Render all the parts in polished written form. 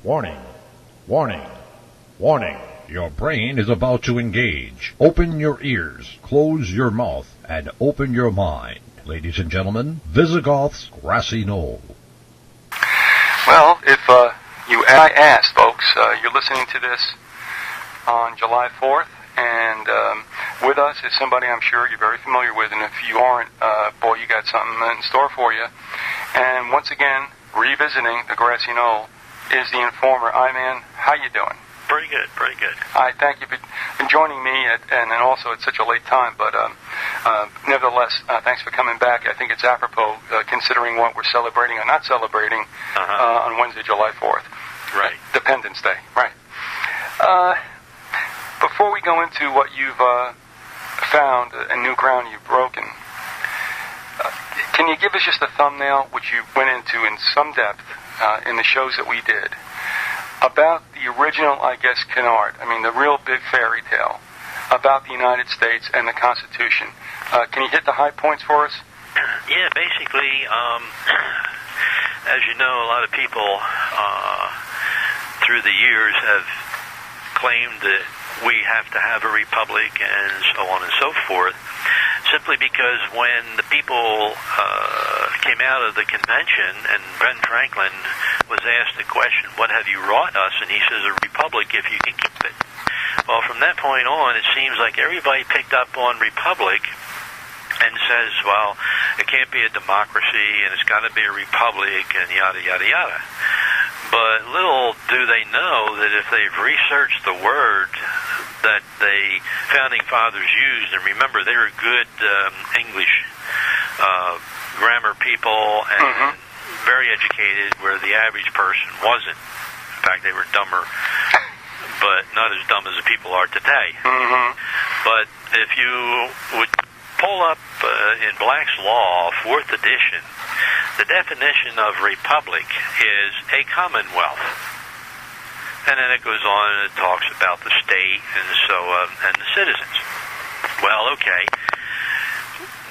Warning, warning, warning. Your brain is about to engage. Open your ears, close your mouth, and open your mind. Ladies and gentlemen, Vyzygoth's Grassy Knoll. Well, if I asked, folks, you're listening to this on July 4th, and with us is somebody I'm sure you're very familiar with, and if you aren't, boy, you got something in store for you. And once again, revisiting the Grassy Knoll is the Informer. Man, how you doing? Pretty good, pretty good. I thank you for joining me, and also at such a late time, but nevertheless, thanks for coming back. I think it's apropos, considering what we're celebrating or not celebrating on Wednesday, July 4th. Right. Dependence Day, right. Before we go into what you've found, a new ground you've broken, can you give us just a thumbnail, which you went into in some depth in the shows that we did, about the original, I guess, canard, I mean, the real big fairy tale about the United States and the Constitution. Can you hit the high points for us? Yeah, basically, as you know, a lot of people through the years have claimed that we have to have a republic and so on and so forth, simply because when the people came out of the convention and Ben Franklin was asked the question, what have you wrought us? And he says, a republic if you can keep it. Well, from that point on, it seems like everybody picked up on republic and says, well, it can't be a democracy and it's got to be a republic and yada, yada, yada. But little do they know that if they've researched the word that the founding fathers used, and remember, they were good English grammar people and very educated, where the average person wasn't. In fact, they were dumber, but not as dumb as the people are today. But if you would pull up in Black's Law, 4th edition, the definition of republic is a commonwealth. And then it goes on and it talks about the state and and the citizens. Well, okay.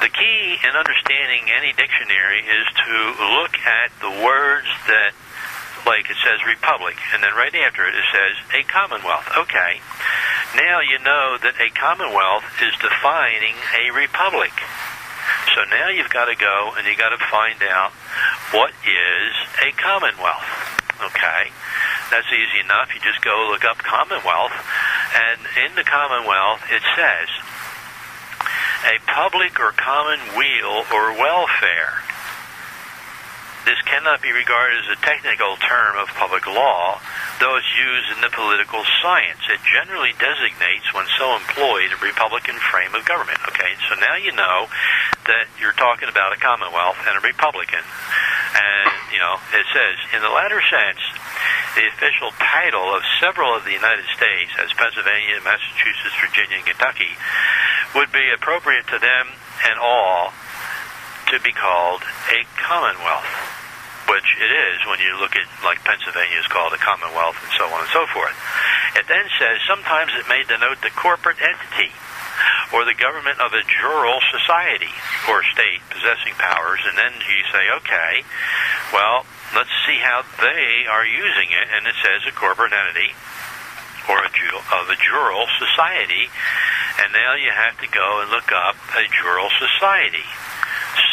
The key in understanding any dictionary is to look at the words that, like it says republic, and then right after it, it says a commonwealth. Okay. Now you know that a commonwealth is defining a republic. So now you've got to go and you've got to find out what is a commonwealth. Okay? That's easy enough. You just go look up commonwealth, and in the commonwealth it says a public or common weal or welfare. This cannot be regarded as a technical term of public law, though it's used in the political science. It generally designates, when so employed, a republican frame of government. Okay, so now you know that you're talking about a commonwealth and a republican. And, you know, it says, in the latter sense, the official title of several of the United States, as Pennsylvania, Massachusetts, Virginia, and Kentucky, would be appropriate to them and all to be called a commonwealth, which it is when you look at, like, Pennsylvania is called a commonwealth and so on and so forth. It then says sometimes it may denote the corporate entity or the government of a jural society or state possessing powers, and then you say, okay, well, let's see how they are using it, and it says a corporate entity or a jural society, and now you have to go and look up a jural society.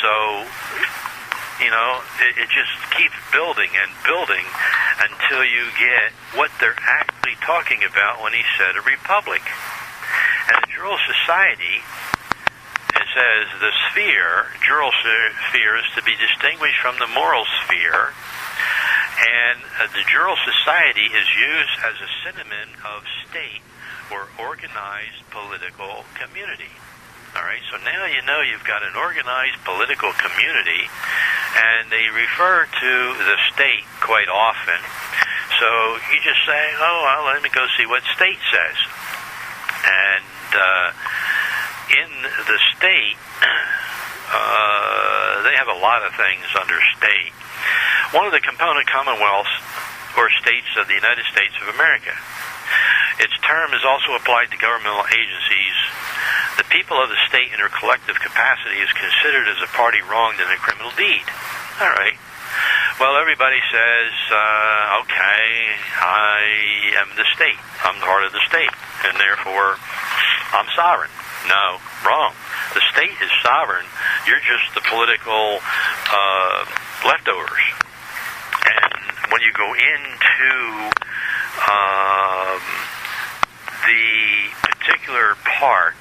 So, you know, it just keeps building and building until you get what they're actually talking about when he said a republic. And a jural society, it says the sphere, jural sphere, is to be distinguished from the moral sphere, and the jural society is used as a synonym of state or organized political community. All right, so now you know you've got an organized political community, and they refer to the state quite often. So you just say, oh, well, let me go see what state says. And in the state, they have a lot of things under state. One of the component commonwealths or states of the United States of America. Its term is also applied to governmental agencies. The people of the state in their collective capacity is considered as a party wronged in a criminal deed. All right. Well, everybody says, okay, I am the state. I'm part of the state, and therefore I'm sovereign. No, wrong. The state is sovereign. You're just the political leftovers. And when you go into the particular part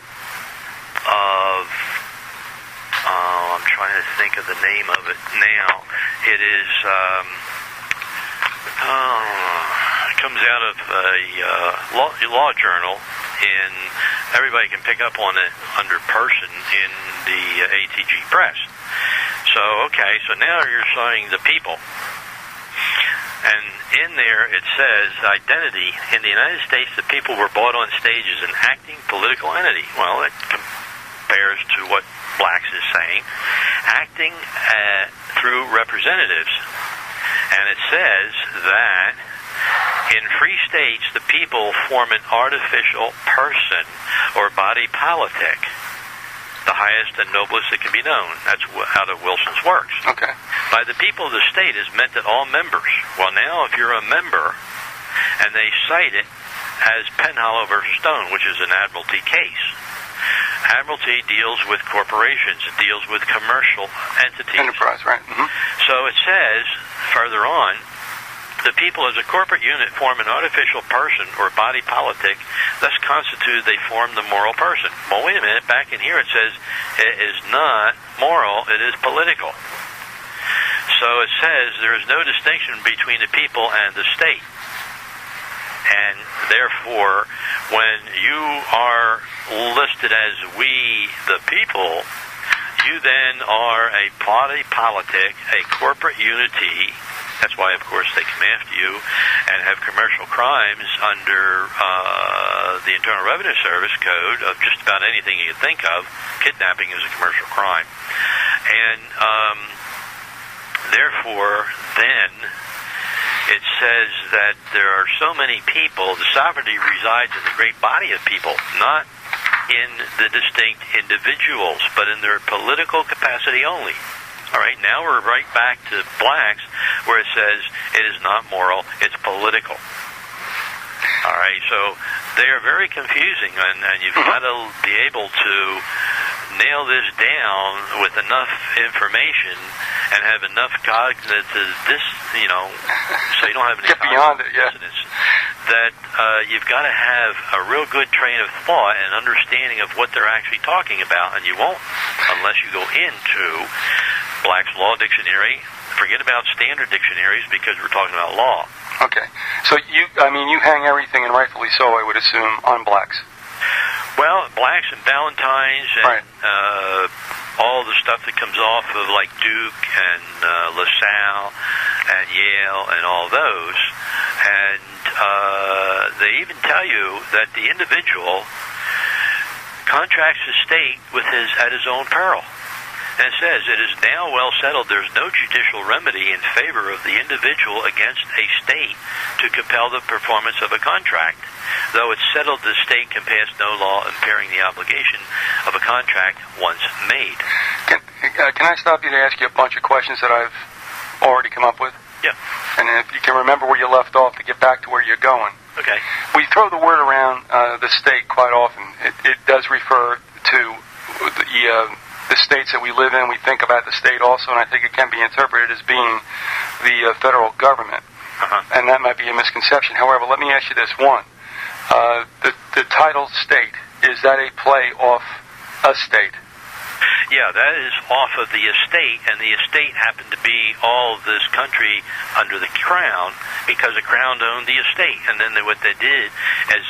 of, I'm trying to think of the name of it now. It is, it comes out of a law journal, and everybody can pick up on it under person in the ATG press. So, okay, so now you're saying the people. And in there it says, identity. In the United States, the people were brought on stage as an acting political entity. Well, it compares to what Blacks is saying. Acting through representatives. And it says that in free states, the people form an artificial person or body politic, the highest and noblest that can be known. That's how the Wilson's works. Okay. By the people of the state is meant that all members. Well, now if you're a member, and they cite it as Penhollow versus Stone, which is an admiralty case. Admiralty deals with corporations. It deals with commercial entities. Enterprise, right. Mm-hmm. So it says, further on, the people as a corporate unit form an artificial person or body politic, thus constituted they form the moral person. Well, wait a minute, back in here it says it is not moral, it is political. So it says there is no distinction between the people and the state. And therefore, when you are listed as we the people, you then are a body politic, a corporate unity. That's why, of course, they come after you and have commercial crimes under the Internal Revenue Service Code of just about anything you can think of. Kidnapping is a commercial crime. And therefore, then, it says that there are so many people, the sovereignty resides in the great body of people, not in the distinct individuals, but in their political capacity only. All right, now we're right back to Blacks, where it says it is not moral, it's political. All right, so they are very confusing, and you've got to be able to nail this down with enough information and have enough cognitive, so you don't have any get beyond it, yeah. dissonance, that you've got to have a real good train of thought and understanding of what they're actually talking about, and you won't unless you go into Black's Law Dictionary. Forget about standard dictionaries because we're talking about law. Okay. So you hang everything, and rightfully so, I would assume, on Blacks. Well, Blacks and Valentines and right. All the stuff that comes off of like Duke and LaSalle and Yale and all those. And they even tell you that the individual contracts his state at his own peril. And it says, it is now well settled there's no judicial remedy in favor of the individual against a state to compel the performance of a contract. Though it's settled the state can pass no law impairing the obligation of a contract once made. Can I stop you to ask you a bunch of questions that I've already come up with? Yeah. And if you can remember where you left off to get back to where you're going. Okay. We throw the word around the state quite often. It does refer to the states that we live in. We think about the state also, and I think it can be interpreted as being the federal government. And that might be a misconception. However, let me ask you this one. The title state, is that a play off a state? Yeah, that is off of the estate, and the estate happened to be all of this country under the crown because the crown owned the estate. And then what they did is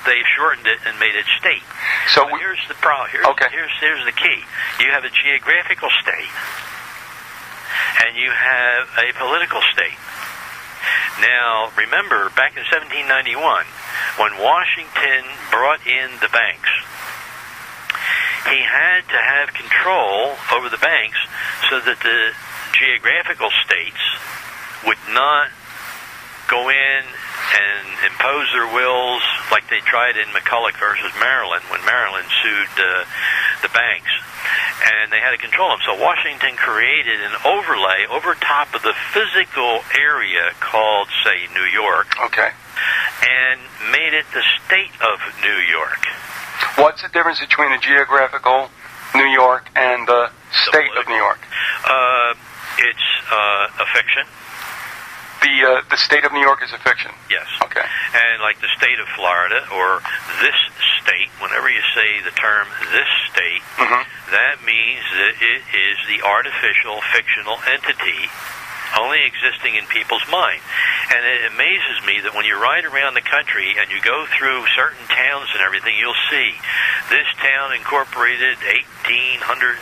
they shortened it and made it state. So here's the problem. Here's the key. You have a geographical state, and you have a political state. Now, remember, back in 1791, when Washington brought in the banks, he had to have control over the banks so that the geographical states would not go in and impose their wills like they tried in McCulloch versus Maryland when Maryland sued the the banks, and they had to control them. So Washington created an overlay over top of the physical area called, say, New York. Okay. And made it the state of New York. What's the difference between the geographical New York and the state of New York? It's a fiction. The state of New York is a fiction? Yes. Okay. And like the state of Florida, or this state, whenever you say the term this state, that means that it is the artificial, fictional entity only existing in people's mind. And it amazes me that when you ride around the country and you go through certain towns and everything, you'll see this town incorporated 1807.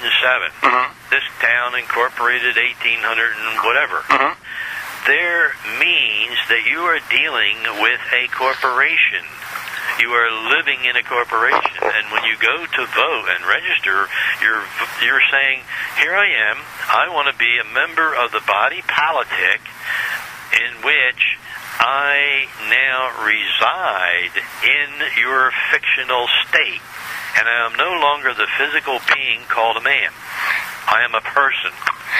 This town incorporated 1800 and whatever. There means that you are dealing with a corporation. You are living in a corporation, and when you go to vote and register, you're saying, here I am, I want to be a member of the body politic in which I now reside in your fictional state, and I am no longer the physical being called a man. I am a person,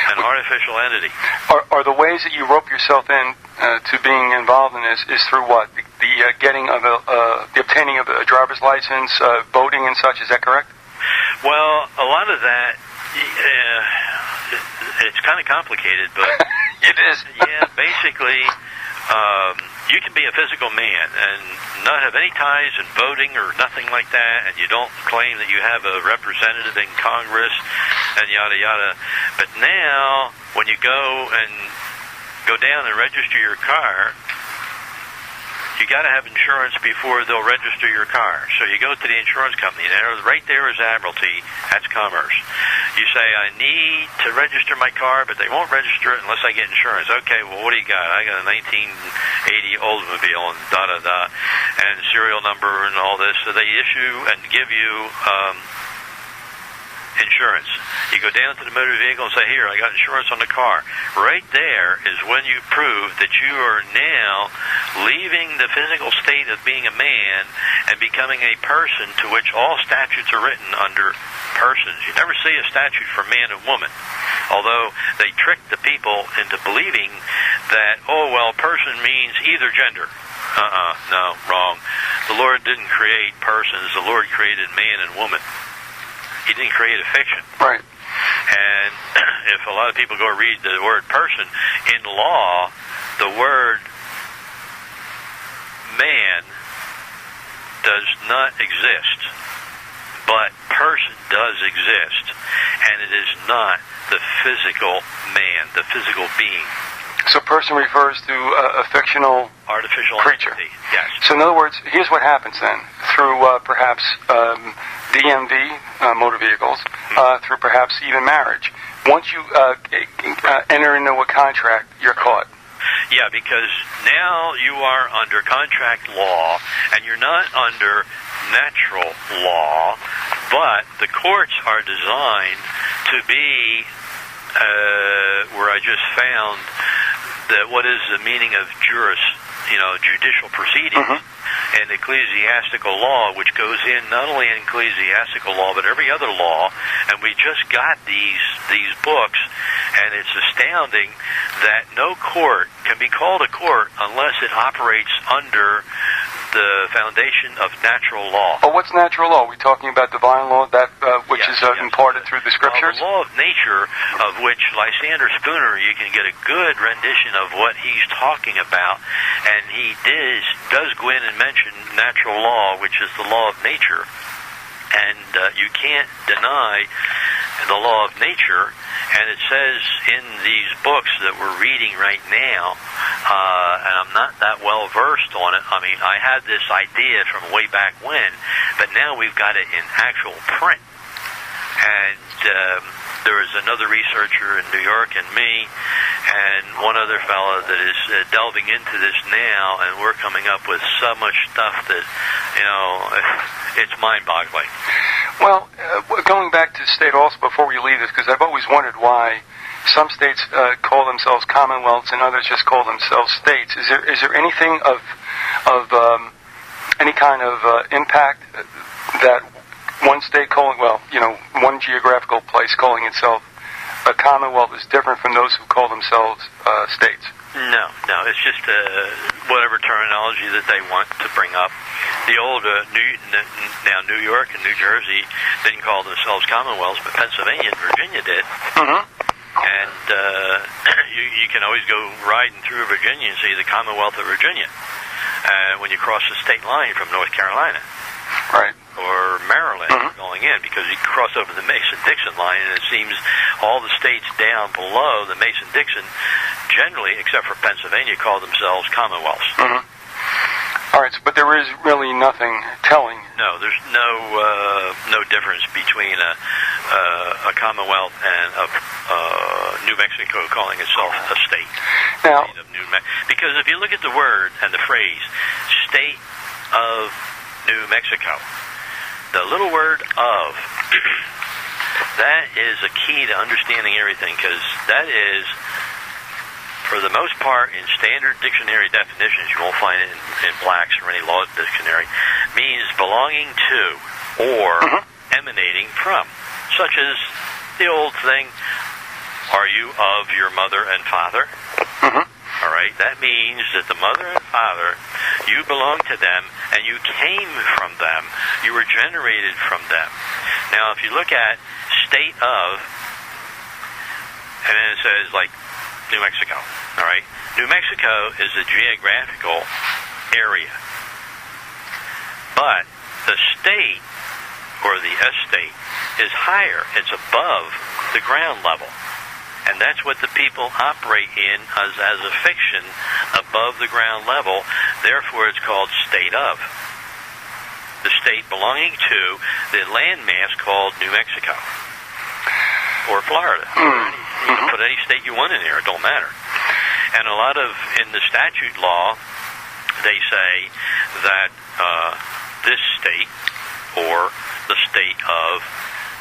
an artificial entity. Are the ways that you rope yourself in to being involved in this is through what? The getting of the obtaining of a driver's license, voting and such. Is that correct? Well, a lot of that, it's kind of complicated, but it is. Yeah, basically, you can be a physical man and not have any ties in voting or nothing like that, and you don't claim that you have a representative in Congress and yada yada. But now, when you go down and register your car, you got to have insurance before they'll register your car. So you go to the insurance company, and right there is Admiralty. That's commerce. You say, I need to register my car, but they won't register it unless I get insurance. Okay, well, what do you got? I got a 1980 Oldsmobile and da-da-da, and serial number and all this. So they issue and give you insurance. You go down to the motor vehicle and say, here, I got insurance on the car. Right there is when you prove that you are now leaving the physical state of being a man and becoming a person to which all statutes are written under persons. You never see a statute for man and woman, although they trick the people into believing that, oh, well, person means either gender. No, wrong. The Lord didn't create persons. The Lord created man and woman. He didn't create a fiction. Right. And if a lot of people go read the word person, in law, the word man does not exist, but person does exist, and it is not the physical man, the physical being. So person refers to a fictional artificial creature. Entity. Yes. So in other words, here's what happens then. Through perhaps DMV, motor vehicles, through perhaps even marriage. Once you enter into a contract, you're caught. Yeah, because now you are under contract law, and you're not under natural law, but the courts are designed to be where I just found that what is the meaning of judicial proceedings and ecclesiastical law, which goes in not only in ecclesiastical law but every other law. And we just got these books, and it's astounding that no court can be called a court unless it operates under the foundation of natural law. Oh, what's natural law? Are we talking about divine law, that which is imparted through the scriptures? Well, the law of nature, of which Lysander Spooner, you can get a good rendition of what he's talking about, and he does go in and mention natural law, which is the law of nature, and you can't deny the law of nature. And it says in these books that we're reading right now, and I'm not that well versed on it. I mean, I had this idea from way back when, but now we've got it in actual print. And there is another researcher in New York and me, and one other fellow that is delving into this now, and we're coming up with so much stuff that, it's mind-boggling. Well, going back to the state also before we leave this, because I've always wondered why some states call themselves commonwealths and others just call themselves states. Is there anything of any kind of impact that one state calling, one geographical place calling itself a commonwealth is different from those who call themselves states? No, it's just whatever terminology that they want to bring up. The old New York and New Jersey didn't call themselves commonwealths, but Pennsylvania and Virginia did. Mm-hmm. And you can always go riding through Virginia and see the Commonwealth of Virginia when you cross the state line from North Carolina. Right. Or Maryland going in, because you cross over the Mason-Dixon line, and it seems all the states down below the Mason-Dixon, generally, except for Pennsylvania, call themselves commonwealths. Mm-hmm. All right, but there is really nothing telling. No, there's no difference between a commonwealth and New Mexico calling itself a state. Now, because if you look at the word and the phrase, state of New Mexico, the little word of, that is a key to understanding everything, because that is, for the most part, in standard dictionary definitions, you won't find it in Black's or any law dictionary, means belonging to or emanating from, such as the old thing, are you of your mother and father? All right, that means that the mother and father, you belong to them, and you came from them. You were generated from them. Now, if you look at state of, and then it says, like, New Mexico, all right? New Mexico is a geographical area. But the state, or the estate, is higher. It's above the ground level. And that's what the people operate in as a fiction, above the ground level. Therefore, it's called state of. The state belonging to the landmass called New Mexico. Or Florida. You can put any state you want in there. It don't matter. And a lot of, in the statute law, they say that this state, or the state of,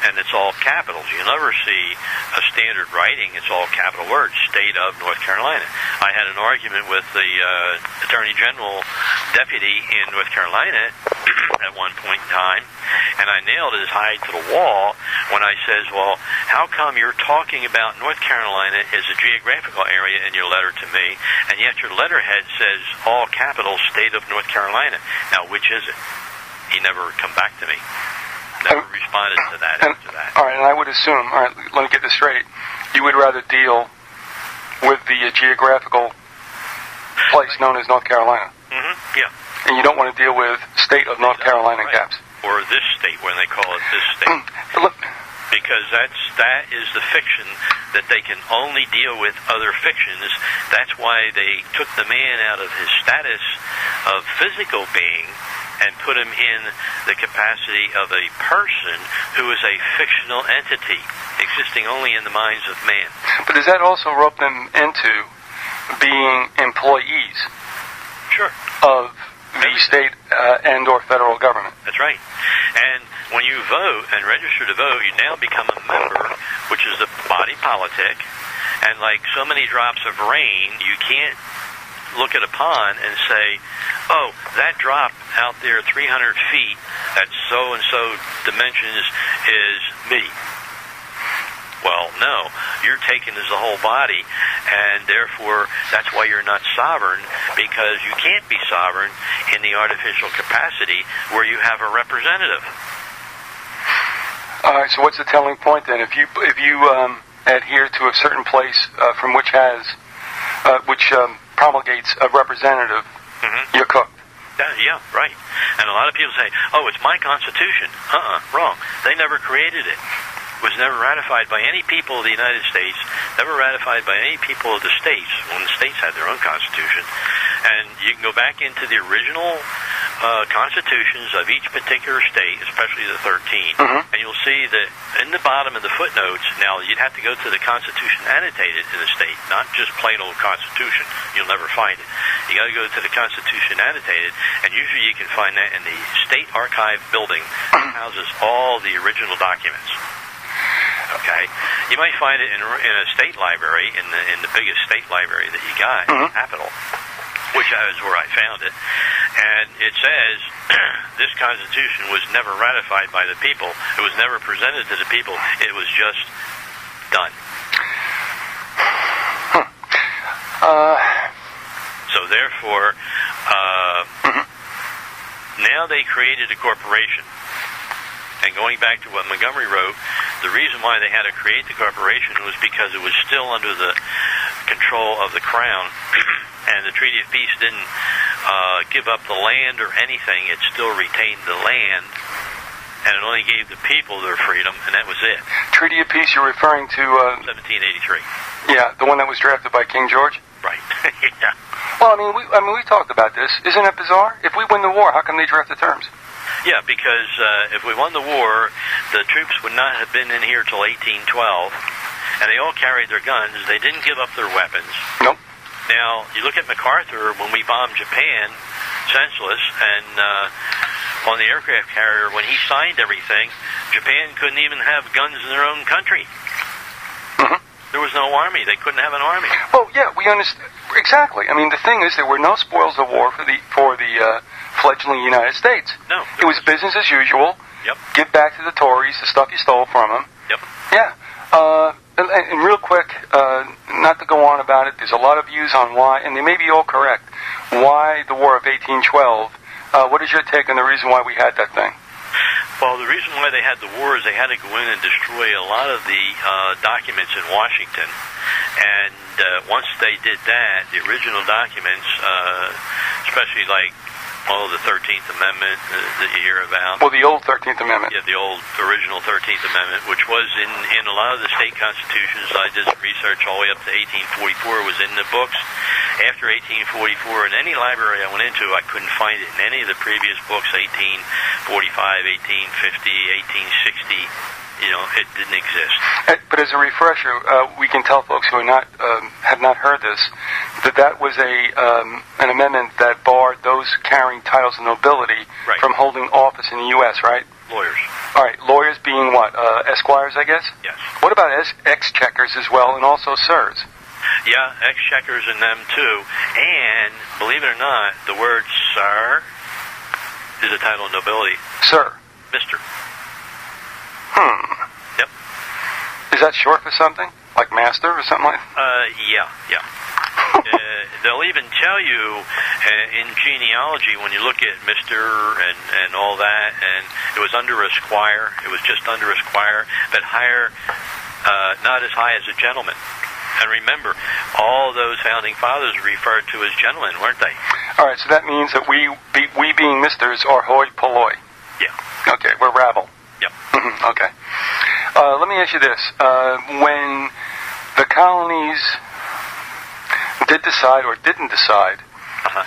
and it's all capitals. You never see a standard writing. It's all capital words. State of North Carolina. I had an argument with the Attorney General deputy in North Carolina at one point in time, and I nailed his hide to the wall when I says, well, how come you're talking about North Carolina as a geographical area in your letter to me, and yet your letterhead says all capitals, state of North Carolina? Now, which is it? He never come back to me. Never responded to that. All right, and I would assume, all right, let me get this straight, you would rather deal with the geographical place known as North Carolina. Yeah. And you don't want to deal with state of North Carolina in caps. Or this state, when they call it this state. Because that is the fiction, that they can only deal with other fictions. That's why they took the man out of his status of physical being and put him in the capacity of a person who is a fictional entity, existing only in the minds of man. But does that also rope them into being employees? Sure. Of the state and or federal government? That's right. And when you vote and register to vote, you now become a member, which is the body politic, and like so many drops of rain, you can't look at a pond and say, oh, that drop out there 300 feet at so-and-so dimensions is me. Well, no. You're taken as a whole body, and therefore that's why you're not sovereign, because you can't be sovereign in the artificial capacity where you have a representative. All right, so what's the telling point then? If you adhere to a certain place from which promulgates a representative, you're cooked. Yeah, right. And a lot of people say, oh, it's my Constitution. Wrong. They never created it. It was never ratified by any people of the United States, never ratified by any people of the states, when the states had their own Constitution. And you can go back into the original constitutions of each particular state, especially the 13, and you'll see that in the bottom of the footnotes, now you'd have to go to the Constitution annotated in the state, not just plain old Constitution. You'll never find it. You got to go to the Constitution annotated, and usually you can find that in the State Archive building that houses all the original documents. Okay, you might find it in a state library, in the biggest state library that you got, in the Capitol, which is where I found it, and it says this Constitution was never ratified by the people. It was never presented to the people. It was just done. So therefore, now they created a corporation. And going back to what Montgomery wrote, the reason why they had to create the corporation was because it was still under the control of the Crown, and the Treaty of Peace didn't give up the land or anything. It still retained the land, and it only gave the people their freedom, and that was it. Treaty of Peace, you're referring to... 1783. Yeah, the one that was drafted by King George? Right. Yeah. Well, I mean, we talked about this. Isn't it bizarre? If we win the war, how come they draft the terms? Yeah, because if we won the war, the troops would not have been in here till 1812, and they all carried their guns. They didn't give up their weapons. Nope. Now, you look at MacArthur when we bombed Japan, senseless, and on the aircraft carrier, when he signed everything, Japan couldn't even have guns in their own country. Mm-hmm. There was no army. They couldn't have an army. Well, yeah, we understand. Exactly. I mean, the thing is, there were no spoils of war for the fledgling United States. No. It was business as usual. Yep. Give back to the Tories the stuff you stole from them. Yep. Yeah. And real quick, not to go on about it, there's a lot of views on why, and they may be all correct, why the War of 1812. What is your take on the reason why we had that thing? Well, the reason why they had the war is they had to go in and destroy a lot of the documents in Washington. And once they did that, the original documents, especially like the 13th Amendment that you hear about. Well, the old 13th Amendment. Yeah, the old original 13th Amendment, which was in a lot of the state constitutions. I did some research all the way up to 1844. Was in the books. After 1844, in any library I went into, I couldn't find it in any of the previous books, 1845, 1850, 1860. It didn't exist. But as a refresher, we can tell folks who are have not heard this, that was an amendment that barred those carrying titles of nobility from holding office in the U.S., right? Lawyers. All right, lawyers being what? Esquires, I guess? Yes. What about exchequers as well, and also sirs? Yeah, exchequers in them too. And, believe it or not, the word sir is a title of nobility. Sir. Mr. Yep. Is that short for something? Like master or something like that? Yeah. They'll even tell you in genealogy when you look at Mr. and all that, and it was under a squire. It was just under a squire, but higher, not as high as a gentleman. And remember, all those founding fathers referred to as gentlemen, weren't they? All right, so that means that we being misters are hoi polloi. Yeah. Okay, we're rabble. Yep. Okay. Let me ask you this. When the colonies did decide or didn't decide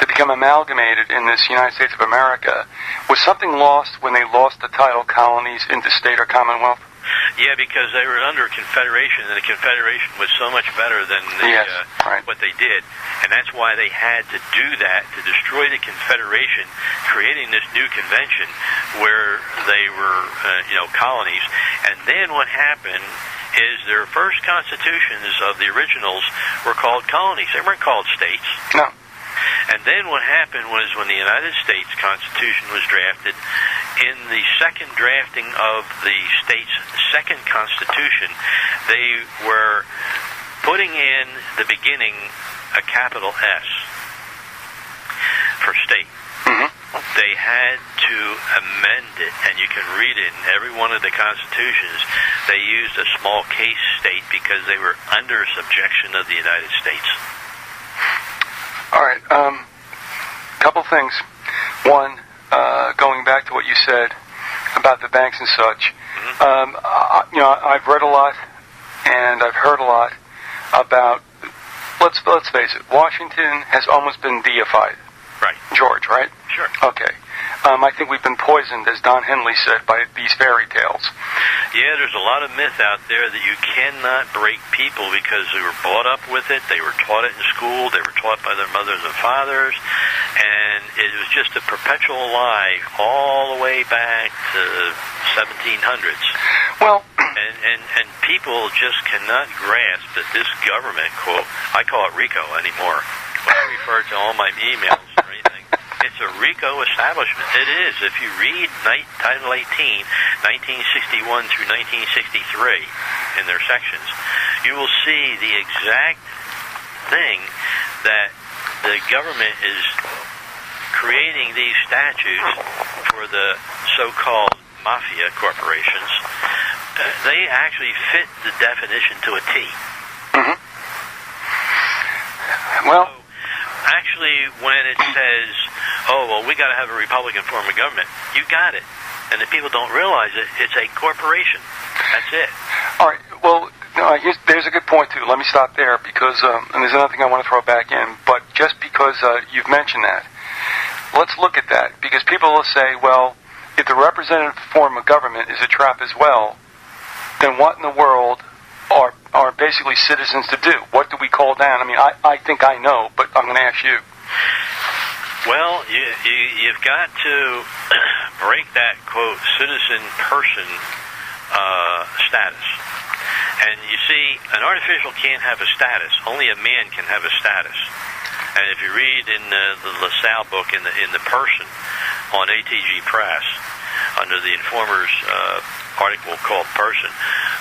to become amalgamated in this United States of America, was something lost when they lost the title colonies into state or commonwealth? Yeah, because they were under a confederation, and the confederation was so much better than what they did. And that's why they had to do that, to destroy the confederation, creating this new convention where they were, colonies. And then what happened is their first constitutions of the originals were called colonies. They weren't called states. No. And then what happened was when the United States Constitution was drafted, in the second drafting of the state's second constitution, they were putting in the beginning a capital S for state. Mm-hmm. They had to amend it, and you can read it in every one of the constitutions. They used a small case state because they were under subjection of the United States. All right. Couple things. One, going back to what you said about the banks and such. I've read a lot and I've heard a lot about. Let's face it. Washington has almost been deified. Right. George, right? Sure. Okay. I think we've been poisoned, as Don Henley said, by these fairy tales. Yeah, there's a lot of myth out there that you cannot break people because they were brought up with it, they were taught it in school, they were taught by their mothers and fathers, and it was just a perpetual lie all the way back to 1700s. Well, and people just cannot grasp that this government, quote, I call it RICO anymore. When I refer to all my emails or anything, it's a RICO establishment. It is. If you read Title 18, 1961 through 1963 in their sections, you will see the exact thing that the government is creating these statutes for the so-called mafia corporations. They actually fit the definition to a T. Mm-hmm. Well, so, actually, when it says, "Oh, well, we got to have a Republican form of government," you got it, and the people don't realize it. It's a corporation. That's it. All right. Well, there's a good point too. Let me stop there because, and there's another thing I want to throw back in. But just because you've mentioned that, let's look at that because people will say, well, if the representative form of government is a trap as well, then what in the world are basically citizens to do? What do we call down? I mean, I think I know, but I'm going to ask you. Well, you've got to break that, quote, citizen person status. And you see, an artificial can't have a status. Only a man can have a status. And if you read in the LaSalle book, in the person on ATG Press, under the Informer's article called Person,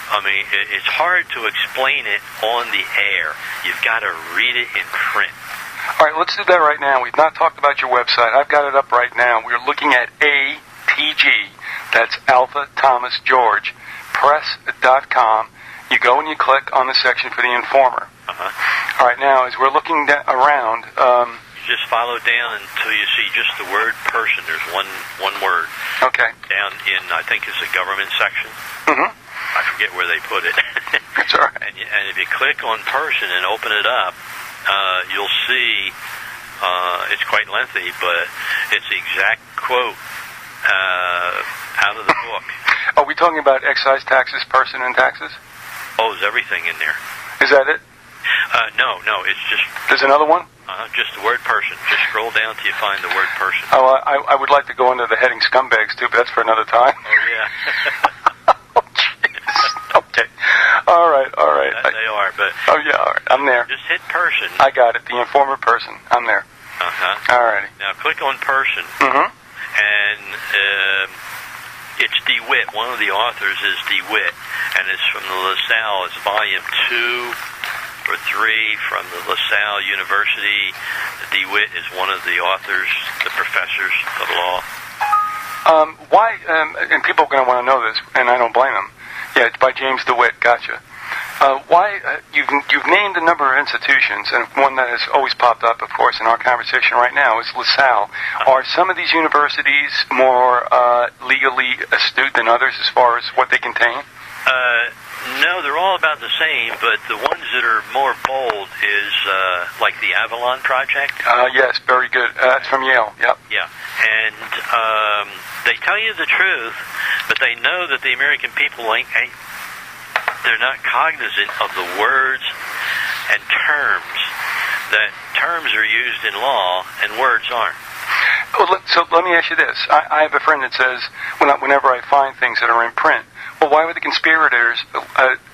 I mean, it's hard to explain it on the air. You've got to read it in print. All right, let's do that right now. We've not talked about your website. I've got it up right now. We're looking at ATG. That's Alpha Thomas George. Press.com. You go and you click on the section for the Informer. Uh-huh. All right, now, as we're looking around... you just follow down until you see just the word person. There's one word. Okay. Down in, I think it's the government section. Mm-hmm. I forget where they put it. That's all right. And if you click on person and open it up, you'll see it's quite lengthy, but it's the exact quote out of the book. Are we talking about excise taxes, person, and taxes? Oh, there's everything in there. Is that it? No, it's just... There's another one? Just the word person. Just scroll down till you find the word person. Oh, I would like to go into the heading scumbags, too, but that's for another time. Oh, yeah. Oh, jeez. Okay. All right. They are, but... Oh, yeah, all right. I'm there. Just hit person. I got it. The Informer person. I'm there. Uh-huh. All righty. Now, click on person. Mm-hmm. And it's DeWitt. One of the authors is DeWitt. And it's from the LaSalle. It's volume 2 or 3 from the LaSalle University. DeWitt is one of the authors, the professors of law. Why, and people are going to want to know this, and I don't blame them. Yeah, it's by James DeWitt. Gotcha. Why, you've named a number of institutions, and one that has always popped up, of course, in our conversation right now is LaSalle. Are some of these universities more legally astute than others as far as what they contain? No, they're all about the same, but the ones that are more bold is like the Avalon Project. Yes, very good. That's from Yale. Yep. Yeah, and they tell you the truth, but they know that the American people they're not cognizant of the words and terms. That terms are used in law and words aren't. Well, so let me ask you this. I have a friend that says whenever I find things that are in print, well, why would the conspirators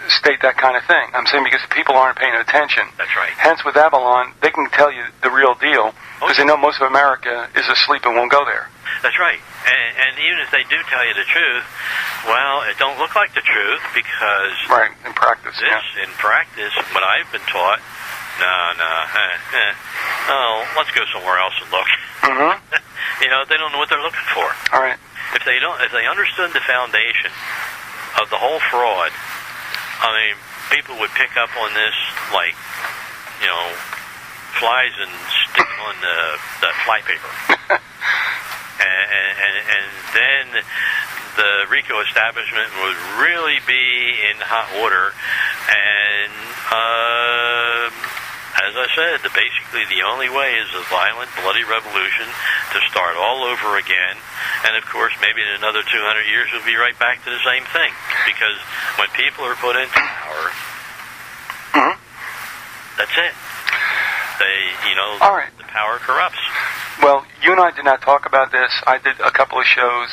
state that kind of thing? I'm saying because people aren't paying attention. That's right. Hence, with Avalon, they can tell you the real deal because they know most of America is asleep and won't go there. That's right. And even if they do tell you the truth, well, it don't look like the truth because... Right, in practice, in practice, what I've been taught, let's go somewhere else and look. Mm-hmm. They don't know what they're looking for. All right. If they understood the foundation of the whole fraud, I mean, people would pick up on this like, flies and stick on the fly paper. and then the RICO establishment would really be in hot water. And as I said, basically the only way is a violent, bloody revolution to start all over again. And of course, maybe in another 200 years, we'll be right back to the same thing. Because when people are put into power, mm-hmm. That's it. All right. The power corrupts. Well, you and I did not talk about this. I did a couple of shows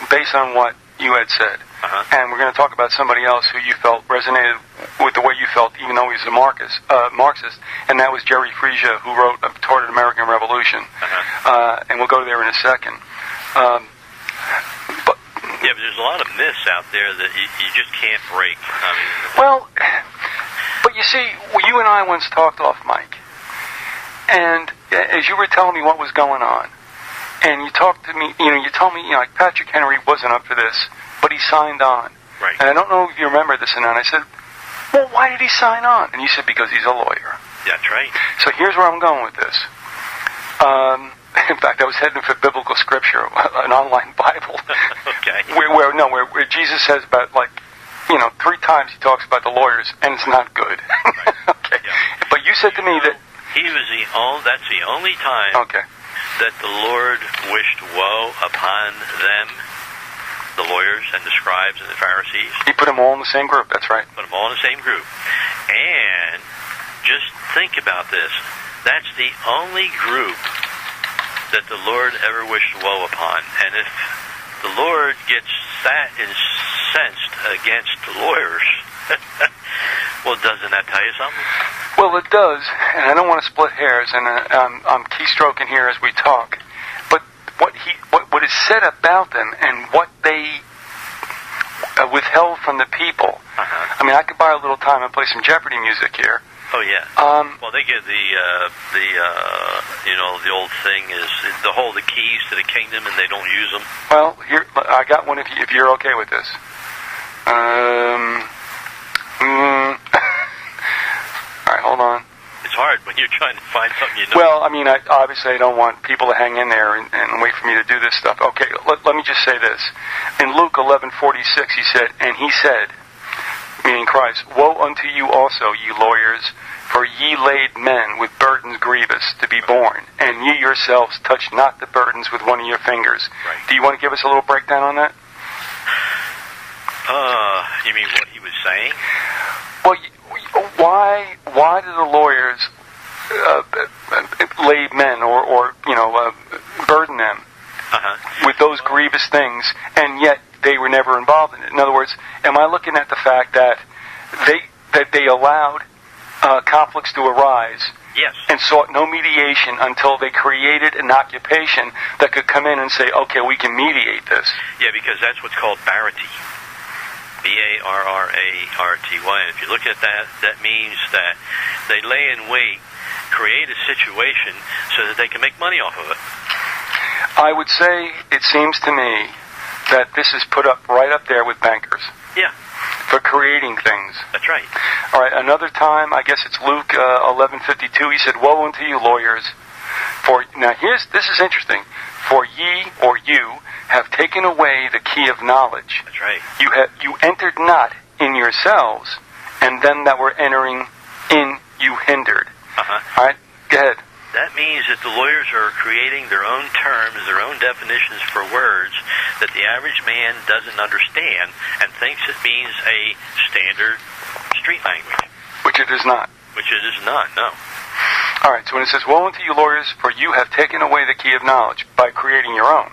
based on what you had said. Uh-huh. And we're going to talk about somebody else who you felt resonated with the way you felt, even though he was a Marxist, and that was Jerry Frisia, who wrote Toward an American Revolution. Uh-huh. and we'll go there in a second. Yeah, but there's a lot of myths out there that you just can't break. I mean, well, but you see, you and I once talked off mic, and as you were telling me what was going on, and you talked to me, you told me, like Patrick Henry wasn't up for this, but he signed on. Right. And I don't know if you remember this or not. I said, well, why did he sign on? And you said, because he's a lawyer. That's right. So here's where I'm going with this. In fact, I was heading for biblical scripture, an online Bible. Okay. Where Jesus says about, 3 times he talks about the lawyers, and it's not good. Right. Okay. Yeah. But you said to me that he was that's the only time that the Lord wished woe upon them, the lawyers and the scribes and the Pharisees. He put them all in the same group. That's right. Put them all in the same group. And just think about this. That's the only group that the Lord ever wished woe upon. And if the Lord gets that incensed against the lawyers, well, doesn't that tell you something? Well, it does, and I don't want to split hairs, and I'm keystroking here as we talk. But what is said about them and what they withheld from the people. I mean, I could buy a little time and play some Jeopardy music here. Oh yeah. Well, they get the old thing is they hold the keys to the kingdom and they don't use them. Well, here I got one. If you're okay with this. All right, hold on. It's hard when you're trying to find something you know. Well, I mean, obviously I don't want people to hang in there and wait for me to do this stuff. Okay, let me just say this. In Luke 11:46, he said, and he said, meaning Christ, woe unto you also, ye lawyers, for ye laid men with burdens grievous to be borne, and ye yourselves touch not the burdens with one of your fingers. Right. Do you want to give us a little breakdown on that? You mean what he was saying? Well, why do the lawyers lay men or burden them with those grievous things, and yet they were never involved in it? In other words, am I looking at the fact that they allowed conflicts to arise? Yes. And sought no mediation until they created an occupation that could come in and say, okay, we can mediate this. Yeah, because that's what's called barrity. B-A-R-R-A-R-T-Y. And if you look at that, that means that they lay in wait, create a situation so that they can make money off of it. I would say, it seems to me, that this is put up right up there with bankers. Yeah. For creating things. That's right. All right, another time, I guess it's Luke 11:52, he said, woe unto you, lawyers, for, now this is interesting, for ye, or you, have taken away the key of knowledge. That's right. You entered not in yourselves, and them that were entering in you hindered. All right, go ahead. That means that the lawyers are creating their own terms, their own definitions for words that the average man doesn't understand and thinks it means a standard street language. Which it is not. Which it is not, no. All right, so when it says, woe unto you, lawyers, for you have taken away the key of knowledge by creating your own.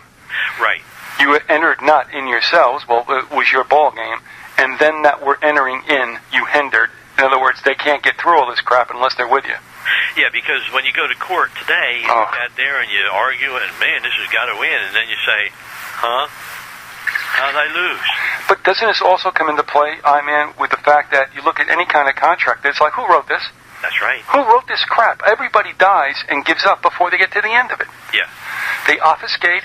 Right. You entered not in yourselves, well, it was your ball game, and then that were entering in, you hindered. In other words, they can't get through all this crap unless they're with you. Yeah, because when you go to court today, you get there and you argue, and man, this has got to win, and then you say, huh? How'd I lose? But doesn't this also come into play, with the fact that you look at any kind of contract, it's like, who wrote this? That's right. Who wrote this crap? Everybody dies and gives up before they get to the end of it. Yeah. They obfuscate,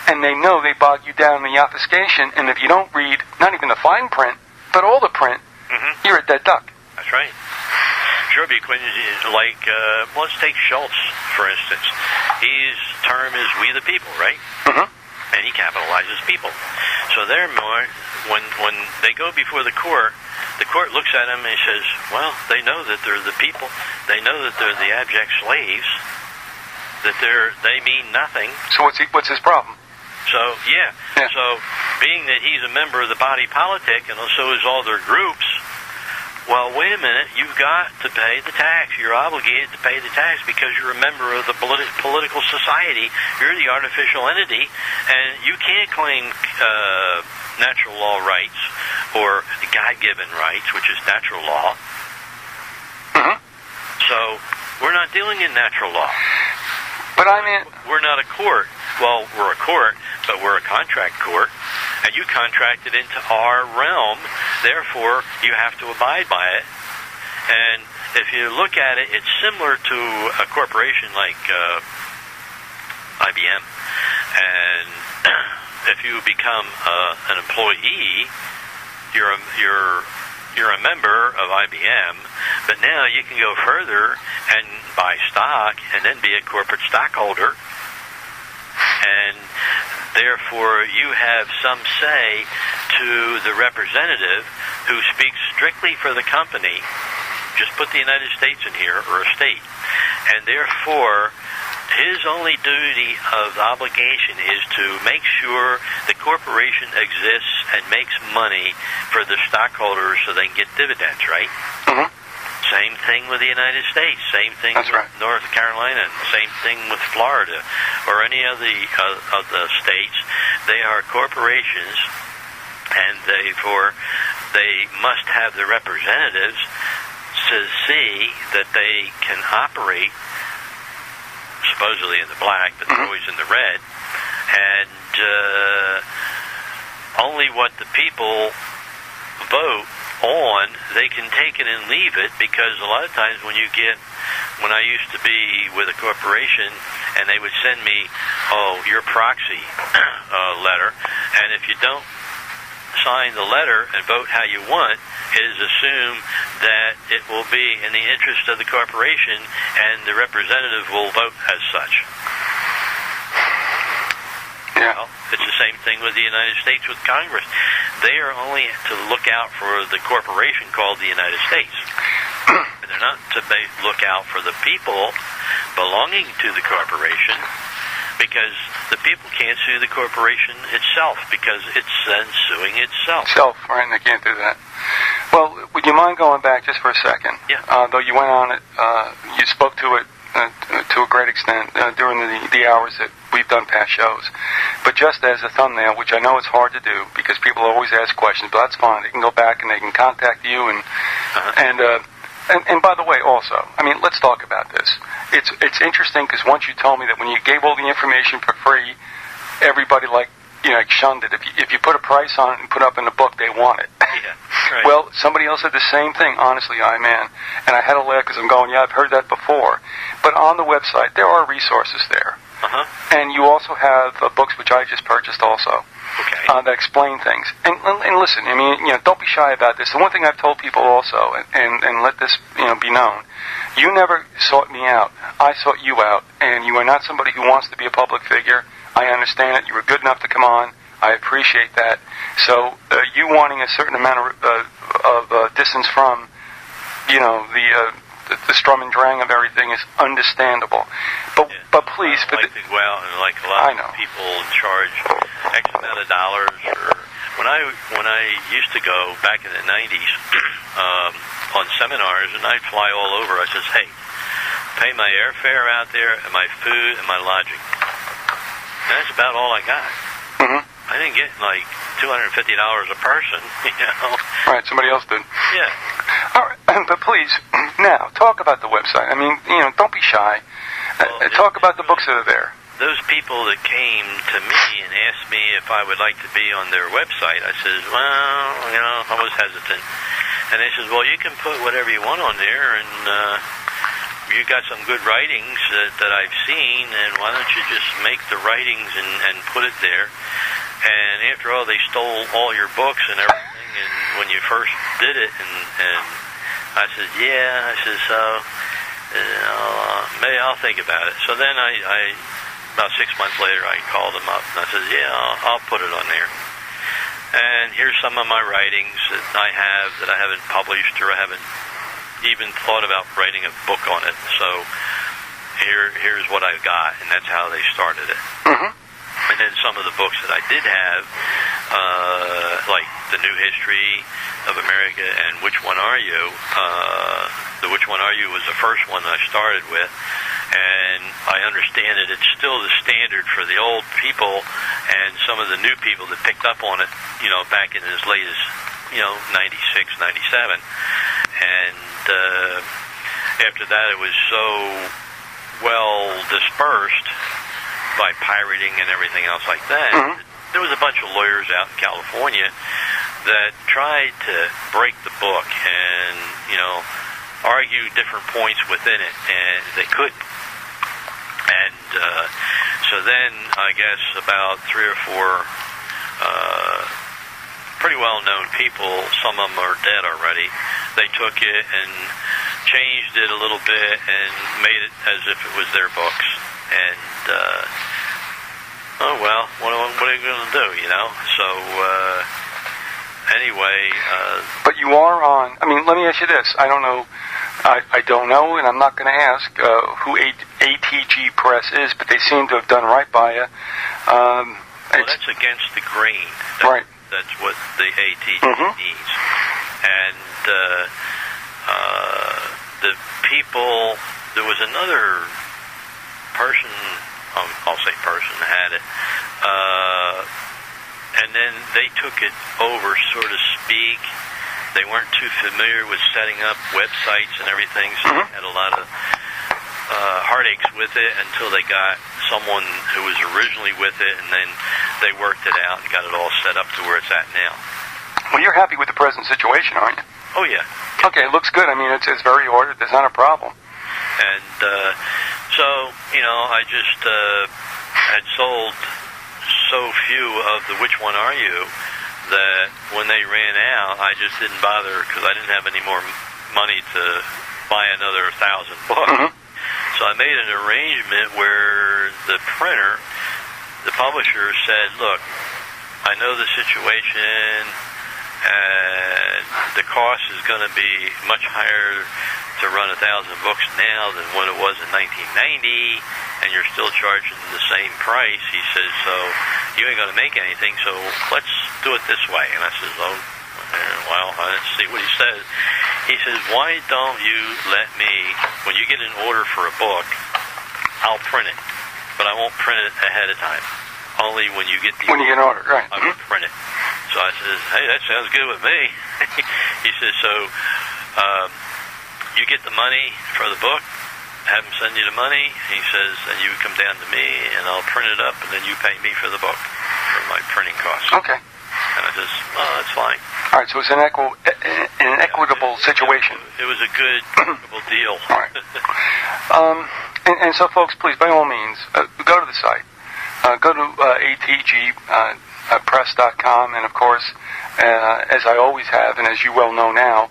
and they know they bog you down in the obfuscation, and if you don't read, not even the fine print, but all the print, you're a dead duck. That's right. Sure, because like, let's take Schultz, for instance. His term is we the people, right? And he capitalizes people. So they're more, when they go before the court looks at him and says, well, they know that they're the people. They know that they're the abject slaves. That they mean nothing. So what's his problem? So, yeah. So, being that he's a member of the body politic, and so is all their groups, well, wait a minute, you've got to pay the tax. You're obligated to pay the tax because you're a member of the political society. You're the artificial entity, and you can't claim natural law rights or God-given rights, which is natural law. So, we're not dealing in natural law. But I mean, we're not a court. Well, we're a court, but we're a contract court, and you contracted into our realm. Therefore, you have to abide by it. And if you look at it, it's similar to a corporation like IBM. And if you become an employee, you're a member of IBM, but now you can go further and buy stock and then be a corporate stockholder, and therefore you have some say to the representative who speaks strictly for the company. Just put the United States in here, or a state, and therefore his only duty of obligation is to make sure the corporation exists and makes money for the stockholders so they can get dividends, right? Mm-hmm. Same thing with the United States, same thing That's with right. North Carolina, and same thing with Florida or any of the states. They are corporations, and therefore they must have the representatives to see that they can operate supposedly in the black, but they're always in the red, and only what the people vote on, they can take it and leave it, because a lot of times when I used to be with a corporation, and they would send me, your proxy letter, and if you don't sign the letter and vote how you want, it is assumed that it will be in the interest of the corporation, and the representative will vote as such. Yeah. Well, it's the same thing with the United States with Congress. They are only to look out for the corporation called the United States. They're not to look out for the people belonging to the corporation, because the people can't sue the corporation itself, because it's then suing itself. Right, and they can't do that. Well, would you mind going back just for a second? Yeah. Though you went on it, you spoke to it to a great extent during the hours that we've done past shows. But just as a thumbnail, which I know it's hard to do because people always ask questions, but that's fine. They can go back and they can contact you and by the way, also, I mean, let's talk about this. It's interesting because once you told me that when you gave all the information for free, everybody shunned it. If you put a price on it and put up in the book, they want it. Yeah, right. Well, somebody else said the same thing, honestly, man. And I had to laugh because I'm going, yeah, I've heard that before. But on the website, there are resources there. And you also have books, which I just purchased also, that explain things. And listen, I mean, don't be shy about this. The one thing I've told people also, and let this be known, you never sought me out. I sought you out, and you are not somebody who wants to be a public figure. I understand it. You were good enough to come on. I appreciate that. So you wanting a certain amount of distance from, the strum and drang of everything is understandable. But please, I like to go out and like a lot of people charge X amount of dollars. Or when I used to go back in the 90s on seminars, and I'd fly all over, I says, hey, pay my airfare out there and my food and my lodging. And that's about all I got. Mm-hmm. I didn't get like $250 a person, Right, somebody else did. Yeah. All right, but please, now, talk about the website. I mean, don't be shy. Talk about the books that are there. Those people that came to me and asked me if I would like to be on their website, I says, well, I was hesitant. And they says, well, you can put whatever you want on there, and you got some good writings that I've seen, and why don't you just make the writings and put it there? And after all, they stole all your books and everything, and when you first did it, and I said, yeah, I said, so maybe I'll think about it. So then I about 6 months later, I called them up, and I said, yeah, I'll put it on there. And here's some of my writings that I haven't published, or I haven't even thought about writing a book on it. So here's what I've got, and that's how they started it. Mm-hmm. And then some of the books that I did have, like The New History of America and Which One Are You? The Which One Are You was the first one that I started with. And I understand that it's still the standard for the old people and some of the new people that picked up on it, back in as late as, 96, 97. And after that, it was so well dispersed by pirating and everything else like that. Mm-hmm. There was a bunch of lawyers out in California that tried to break the book and, argue different points within it, and they couldn't. And so then, I guess, about 3 or 4 pretty well-known people, some of them are dead already, they took it and changed it a little bit and made it as if it was their books. And, oh, well, what are you going to do, So, anyway... But you are on... I mean, let me ask you this. I don't know... I don't know, and I'm not going to ask who ATG Press is, but they seem to have done right by you. Well, that's against the grain. Right. That's what the ATG needs. And the people... There was another person... I'll say person had it. And then they took it over, so to speak. They weren't too familiar with setting up websites and everything, so they had a lot of heartaches with it until they got someone who was originally with it, and then they worked it out and got it all set up to where it's at now. Well, you're happy with the present situation, aren't you? Oh, yeah. Okay, it looks good. I mean, it's very ordered. There's not a problem. And so, I just had sold so few of the Which One Are You that when they ran out, I just didn't bother because I didn't have any more money to buy another 1,000 books. So I made an arrangement where the printer, the publisher, said, look, I know the situation and the cost is going to be much higher to run 1,000 books now than what it was in 1990, and you're still charging the same price. He says, so you ain't going to make anything, so let's do it this way. And I says, oh, well, let's see what he says. He says, why don't you let me, when you get an order for a book, I'll print it, but I won't print it ahead of time. Only when you get the when you get an order, right? I will print it. So I says, hey, that sounds good with me. He says, so you get the money for the book, have him send you the money. He says, and you come down to me, and I'll print it up, and then you pay me for the book, for my printing costs. Okay. And I says, oh, that's fine. All right, so it's an equitable situation. It was a good, equitable deal. All right. And so, folks, please, by all means, go to the site. Go to atgpress.com, and, of course, as I always have, and as you well know now,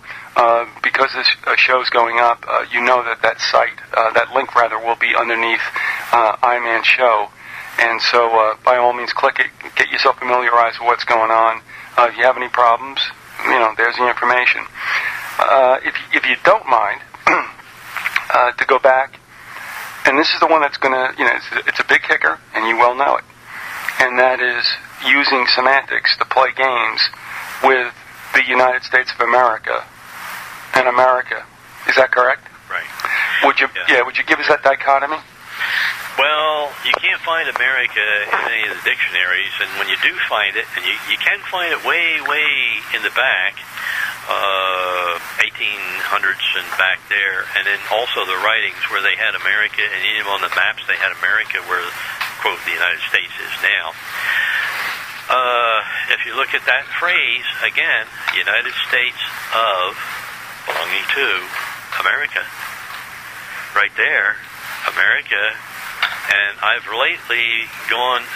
because this show's going up, you know that site, that link rather, will be underneath iMan Show. And so, by all means, click it, get yourself familiarized with what's going on. If you have any problems, there's the information. If you don't mind, to go back, and this is the one that's going to, it's a big kicker, and you well know it, and that is using semantics to play games with the United States of America and America. Is that correct? Right. Would you give us that dichotomy? Well, you can't find America in any of the dictionaries, and when you do find it, and you can find it way, way in the back, 1800s and back there, and then also the writings where they had America, and even on the maps they had America where, quote, the United States is now. If you look at that phrase, again, United States of, belonging to, America. Right there, America. And I've lately gone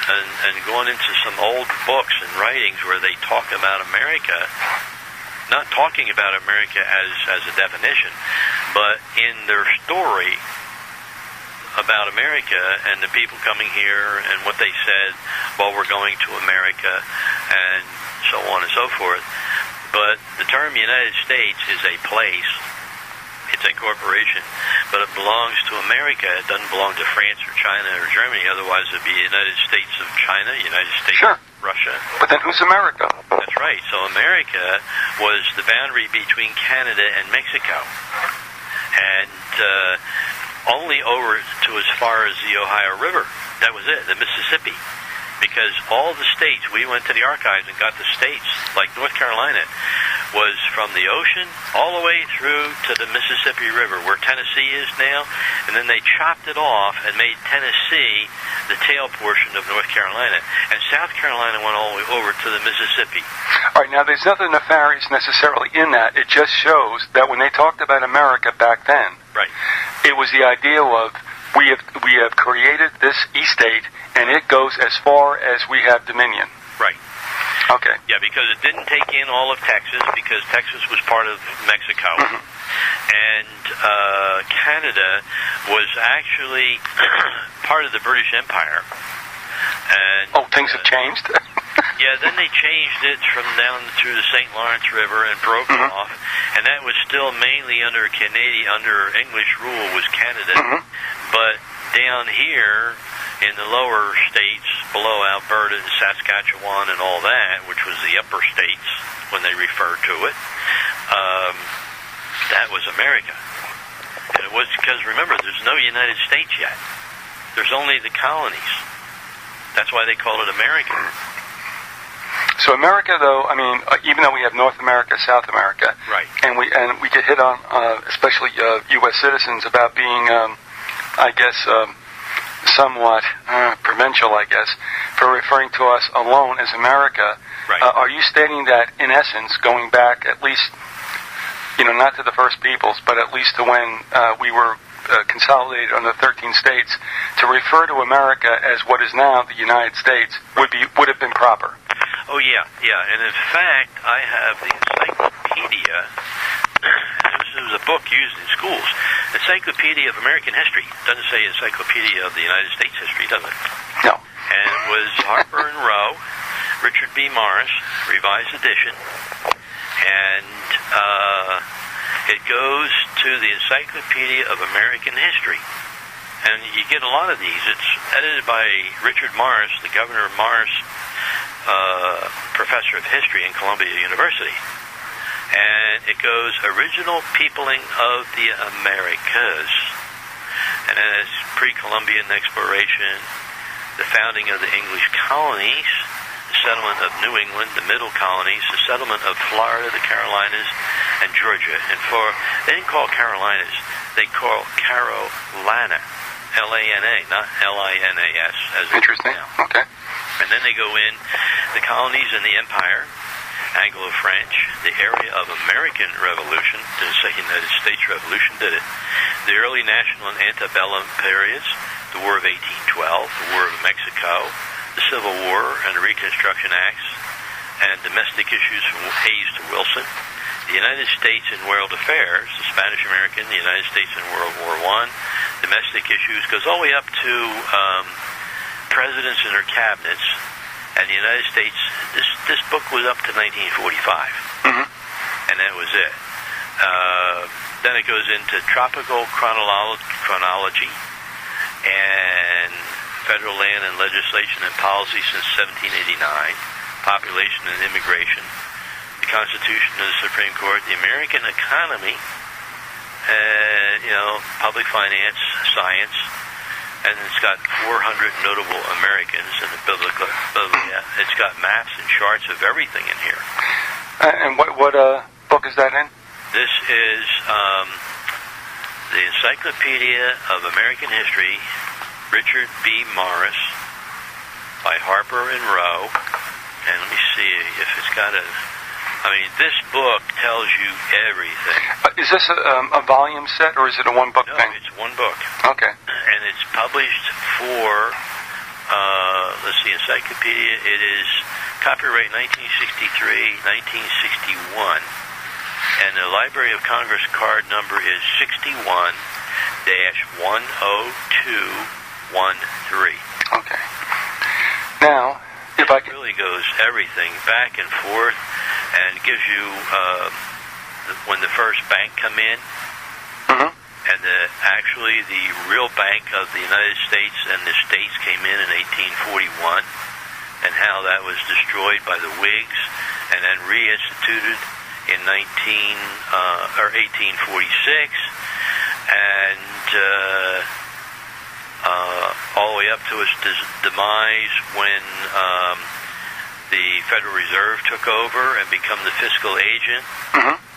into some old books and writings where they talk about America, not talking about America as a definition, but in their story about America and the people coming here and what they said while we're going to America and so on and so forth. But the term United States is a place. It's a corporation, but it belongs to America. It doesn't belong to France or China or Germany. Otherwise, it would be United States of China, United States sure. of Russia. But then who's America? That's right. So America was the boundary between Canada and Mexico. And only over to as far as the Ohio River. That was it, the Mississippi. Because all the states, we went to the archives and got the states, like North Carolina, was from the ocean all the way through to the Mississippi River, where Tennessee is now, and then they chopped it off and made Tennessee the tail portion of North Carolina, and South Carolina went all the way over to the Mississippi. All right, now there's nothing nefarious necessarily in that. It just shows that when they talked about America back then, right, it was the idea of we have created this estate, and it goes as far as we have dominion. Right. Okay. Yeah, because it didn't take in all of Texas, because Texas was part of Mexico. Mm-hmm. And Canada was actually part of the British Empire. And things have changed? yeah, then they changed it from down through the St. Lawrence River and broke mm-hmm. off. And that was still mainly under English rule was Canada. Mm-hmm. But down here in the lower states, below Alberta and Saskatchewan and all that, which was the upper states when they referred to it, that was America. And it was because, remember, there's no United States yet. There's only the colonies. That's why they call it America. So America, though, I mean, even though we have North America, South America, right, and we get hit on, especially U.S. citizens, about being, I guess, somewhat provincial, I guess, for referring to us alone as America. Right. Are you stating that, in essence, going back at least, not to the first peoples, but at least to when we were consolidated under 13 states, to refer to America as what is now the United States would have been proper? Oh, yeah. And in fact, I have the encyclopedia. This is a book used in schools. Encyclopedia of American History. Doesn't say Encyclopedia of the United States History, does it? No. And it was Harper and Row, Richard B. Morris, revised edition. And it goes to the Encyclopedia of American History. And you get a lot of these. It's edited by Richard Morris, the Governor Morris, professor of history in Columbia University. And it goes, original peopling of the Americas. And then it's pre-Columbian exploration, the founding of the English colonies, the settlement of New England, the middle colonies, the settlement of Florida, the Carolinas, and Georgia. And they didn't call Carolinas, they call Carolina, L-A-N-A, not L-I-N-A-S. As interesting. Now. Okay. And then they go in the colonies and the empire, Anglo-French, the area of American Revolution, didn't say United States Revolution, did it? The early national and antebellum periods, the War of 1812, the War of Mexico, the Civil War and the Reconstruction Acts, and domestic issues from Hayes to Wilson, the United States in world affairs, the Spanish-American, the United States in World War I, domestic issues, goes all the way up to presidents and their cabinets, and the United States. This book was up to 1945, mm-hmm. and that was it. Then it goes into tropical chronology and federal land and legislation and policy since 1789, population and immigration, the Constitution and the Supreme Court, the American economy, public finance, science. And it's got 400 notable Americans in the biblical. It's got maps and charts of everything in here. And what book is that in? This is the Encyclopedia of American History, Richard B. Morris, by Harper and Row. And let me see if it's got a... this book tells you everything. Is this a volume set, or is it a one-book thing? No, it's one book. Okay. And it's published for, Encyclopedia. It is copyright 1963, 1961. And the Library of Congress card number is 61-10213. Okay. Now, if I can... It really goes everything back and forth, and gives you when the first bank come in, mm-hmm. and actually the real bank of the United States and the states came in 1841, and how that was destroyed by the Whigs, and then reinstituted in 1846, and all the way up to its demise when the Federal Reserve took over and become the fiscal agent.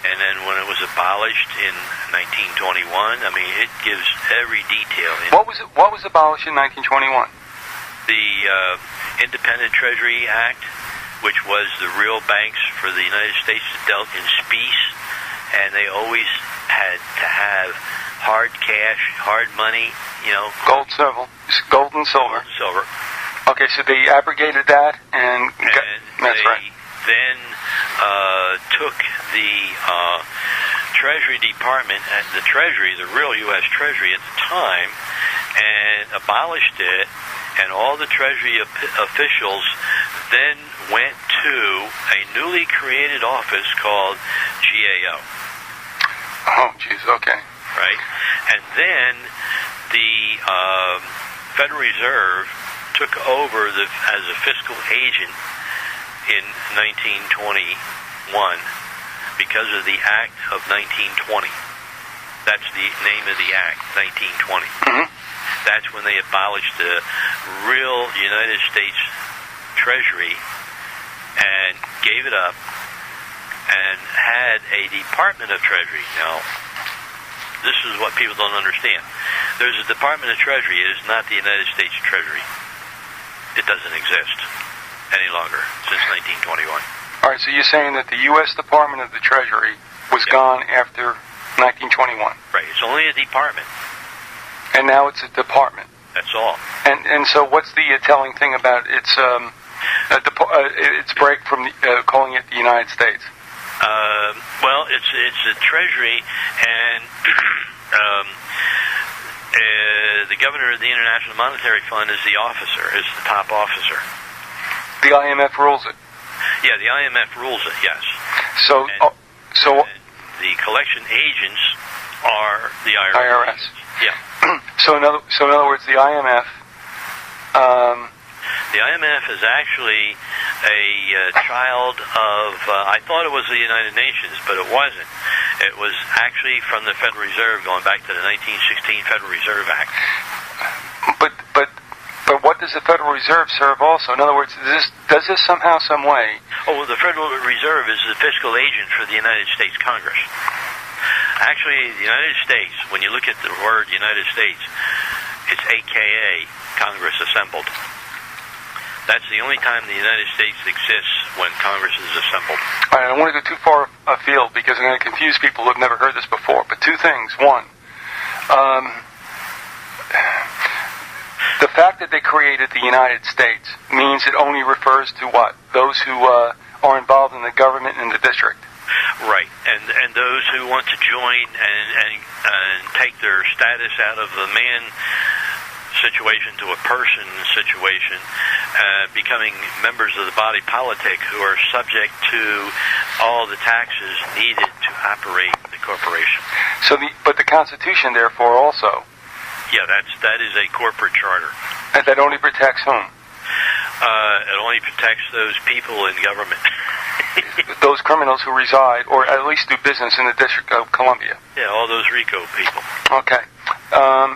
And then when it was abolished in 1921, I mean, it gives every detail. What was abolished in 1921? The Independent Treasury Act, which was the real banks for the United States that dealt in specie, and they always had to have hard cash, hard money, gold, and silver. Okay, so they abrogated that, and that's right. Then took the Treasury Department and the Treasury, the real U.S. Treasury at the time, and abolished it, and all the Treasury officials then went to a newly created office called GAO. Oh, jeez, okay. Right? And then the Federal Reserve took over as a fiscal agent in 1921 because of the Act of 1920. That's the name of the Act, 1920. That's when they abolished the real United States Treasury and gave it up and had a Department of Treasury. Now, this is what people don't understand. There's a Department of Treasury. It is not the United States Treasury. It doesn't exist any longer since 1921. All right, so you're saying that the U.S. Department of the Treasury was gone after 1921. Right, it's only a department. And now it's a department. That's all. And so what's the telling thing about its break from calling it the United States? Well, it's a Treasury, and the governor of the International Monetary Fund is the top officer. The IMF rules it. Yeah, the IMF rules it. Yes. So, and the collection agents are the IRS. Yeah. So in other words, the IMF. The IMF is actually a child of. I thought it was the United Nations, but it wasn't. It was actually from the Federal Reserve, going back to the 1916 Federal Reserve Act. But what does the Federal Reserve serve also? In other words, does this somehow, some way? Oh, well, the Federal Reserve is the fiscal agent for the United States Congress. Actually, the United States, when you look at the word United States, it's AKA, Congress assembled. That's the only time the United States exists, when Congress is assembled. All right, I don't want to go too far afield because I'm going to confuse people who have never heard this before. But two things. One, the fact that they created the United States means it only refers to what? Those who are involved in the government and the district. Right, and those who want to join and take their status out of the man situation to a person situation, becoming members of the body politic who are subject to all the taxes needed to operate the corporation. But the Constitution, therefore, also. Yeah, that is a corporate charter. And that only protects whom? It only protects those people in government. Those criminals who reside, or at least do business in the District of Columbia. Yeah, all those RICO people. Okay.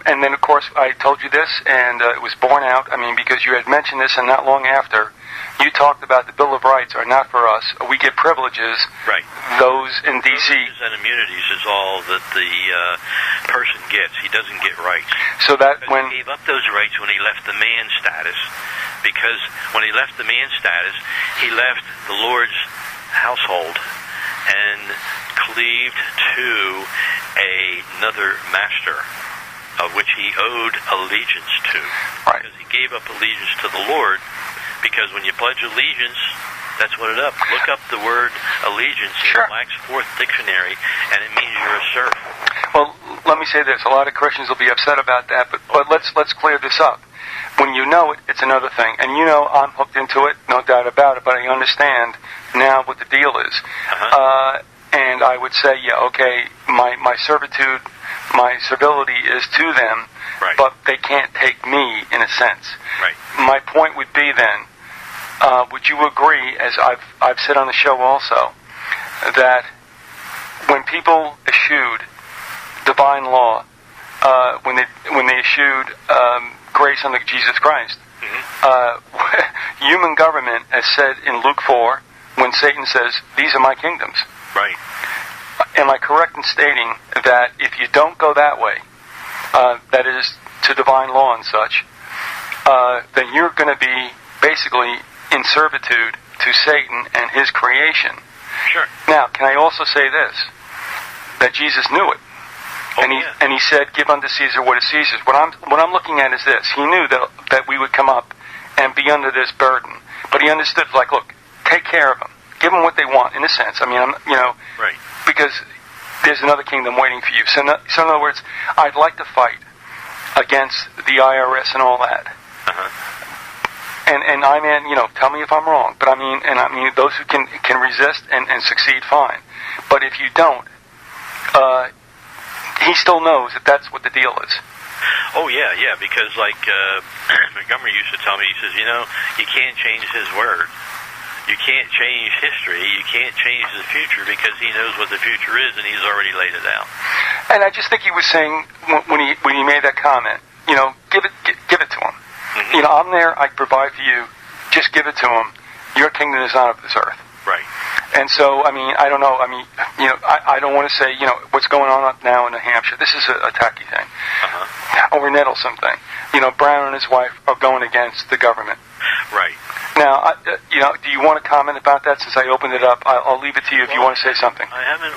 And then, of course, I told you this, and it was borne out. I mean, because you had mentioned this, and not long after, you talked about the Bill of Rights are not for us. We get privileges. Right. Those in D.C. Privileges and immunities is all that the person gets. He doesn't get rights. So that because he gave up those rights when he left the man status. Because when he left the man status, he left the Lord's household and cleaved to another master of which he owed allegiance to. Right. Because he gave up allegiance to the Lord, because when you pledge allegiance, that's what it is. Look up the word allegiance in Black's Fourth Dictionary, and it means you're a serf. Well, let me say this. A lot of Christians will be upset about that, but let's clear this up. When you know it, it's another thing. And you know I'm hooked into it, no doubt about it, but I understand now what the deal is. And I would say, yeah, okay, my servitude, my servility is to them, right, but they can't take me in a sense. Right. My point would be then, would you agree, as I've said on the show also, that when people eschewed divine law, when they eschewed grace under Jesus Christ, human government, as said in Luke 4, when Satan says, "These are my kingdoms." Right. Am I correct in stating that if you don't go that way, that is to divine law and such, then you're going to be basically in servitude to Satan and his creation? Sure. Now, can I also say this? That Jesus knew it. And he said, "Give unto Caesar what is Caesar's." What I'm looking at is this. He knew that we would come up and be under this burden. But he understood, like, look, take care of them. Give them what they want, in a sense. I mean, right. Because there's another kingdom waiting for you. So in other words, I'd like to fight against the IRS and all that. And I mean, tell me if I'm wrong. But I mean, those who can resist and succeed, fine. But if you don't, he still knows that that's what the deal is. Oh, yeah, because like Montgomery used to tell me, he says, you can't change his word. You can't change history. You can't change the future because he knows what the future is and he's already laid it out. And I just think he was saying, when he made that comment, give it to him. Mm-hmm. I'm there, I provide for you, just give it to him. Your kingdom is not of this earth. Right. And so, I mean, I don't know. I mean, I don't want to say, what's going on up now in New Hampshire. This is a tacky thing. Or a nettlesome thing. Brown and his wife are going against the government. Right. Now, do you want to comment about that since I opened it up? I'll leave it to you if you want to say something. I haven't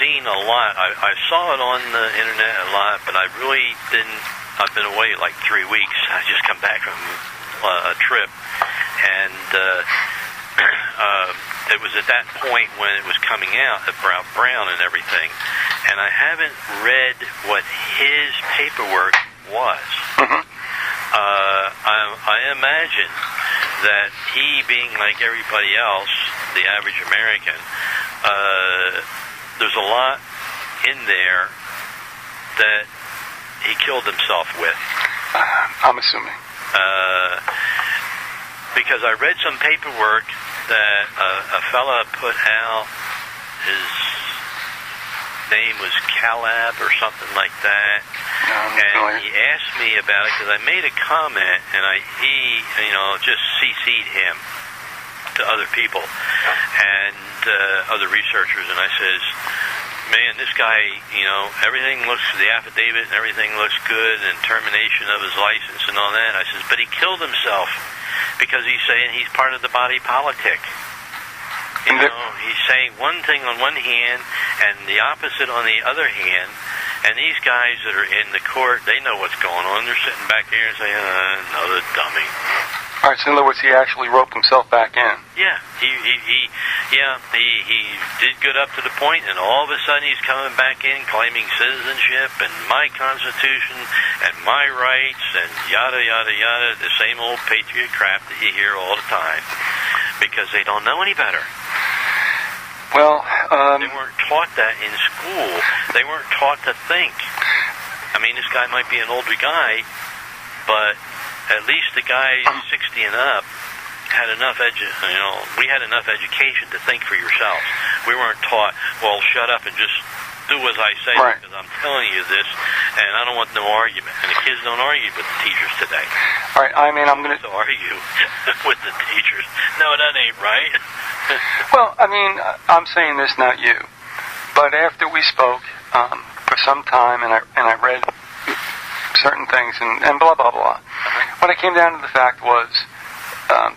seen a lot. I saw it on the internet a lot, but I really didn't. I've been away like 3 weeks. I just come back from a trip, and it was at that point when it was coming out about Brown and everything, and I haven't read what his paperwork was. I imagine that he, being like everybody else, the average American, there's a lot in there that he killed himself with. I'm assuming. Because I read some paperwork that a fella put out. His name was Calab or something like that. And he asked me about it because I made a comment and he just CC'd him to other people and other researchers, and I says, man, this guy, everything looks, the affidavit and everything looks good, and termination of his license and all that. I says, but he killed himself because he's saying he's part of the body politic. He's saying one thing on one hand and the opposite on the other hand, and these guys that are in the court, they know what's going on. They're sitting back here and saying, another dummy. All right, so in other words, he actually roped himself back in. Yeah, he did good up to the point, and all of a sudden he's coming back in claiming citizenship and my Constitution and my rights and yada, yada, yada, the same old patriot crap that you hear all the time because they don't know any better. Well, they weren't taught that in school. They weren't taught to think. I mean, this guy might be an older guy, but at least the guys 60 and up had enough we had enough education to think for yourselves. We weren't taught, well, shut up and just do as I say, right, because I'm telling you this, and I don't want no argument. And the kids don't argue with the teachers today. All right, I mean, I'm going to argue with the teachers. No, that ain't right. Well, I mean, I'm saying this, not you, but after we spoke for some time, and I read certain things and blah blah blah. What I came down to the fact was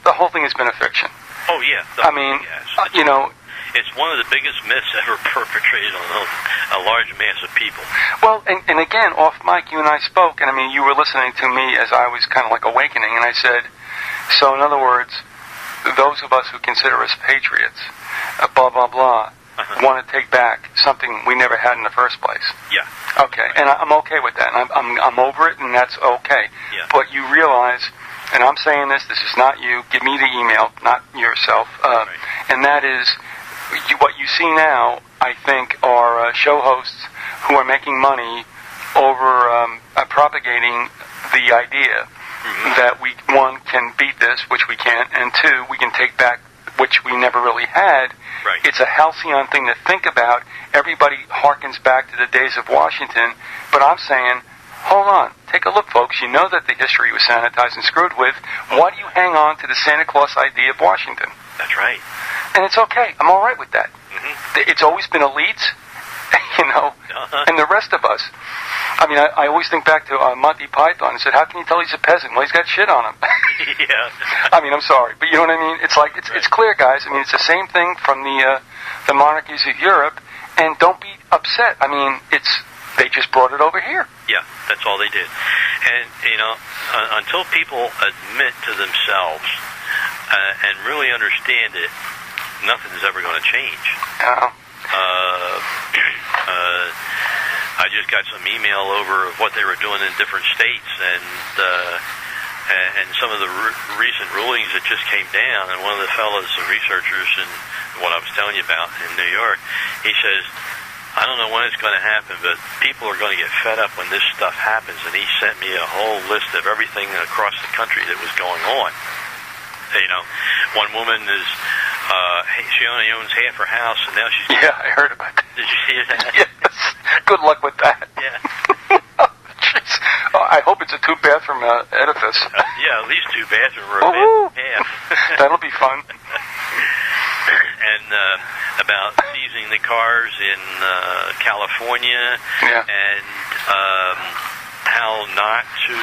the whole thing has been a fiction. Oh yeah. I mean, yes. It's one of the biggest myths ever perpetrated on a large mass of people. Well, and again, off mic, you and I spoke, and I mean, you were listening to me as I was kind of like awakening, and I said, so in other words, those of us who consider us patriots, blah blah blah, want to take back something we never had in the first place. Yeah. Okay, and I'm okay with that. And I'm over it, and that's okay. Yeah. But you realize, and I'm saying this is not you. Give me the email, not yourself. Right. And that is, what you see now, I think, are show hosts who are making money over propagating the idea that we, one, can beat this, which we can't, and two, we can take back, which we never really had. Right. It's a halcyon thing to think about. Everybody harkens back to the days of Washington, but I'm saying, hold on. Take a look, folks. You know that the history was sanitized and screwed with. Why do you hang on to the Santa Claus idea of Washington? That's right. And it's okay. I'm all right with that. Mm-hmm. It's always been elites, and the rest of us. I mean, I always think back to Monty Python and said, how can you tell he's a peasant? Well, he's got shit on him. Yeah. I mean, I'm sorry, but you know what I mean? It's like, it's clear, guys. I mean, it's the same thing from the monarchies of Europe, and don't be upset. I mean, they just brought it over here. Yeah, that's all they did. And, until people admit to themselves and really understand it, nothing's ever going to change. I just got some email over of what they were doing in different states, and some of the recent rulings that just came down. And one of the fellows, the researchers, and what I was telling you about in New York, he says, I don't know when it's going to happen, but people are going to get fed up when this stuff happens. And he sent me a whole list of everything across the country that was going on. One woman is, she only owns half her house, and now she's... Yeah, I heard about that. Did you see that? Yes. Good luck with that. Yeah. Jeez. I hope it's a 2-bathroom edifice. Yeah, at least 2 bathrooms or a bathroom half. That'll be fun. And about seizing the cars in California, and how not to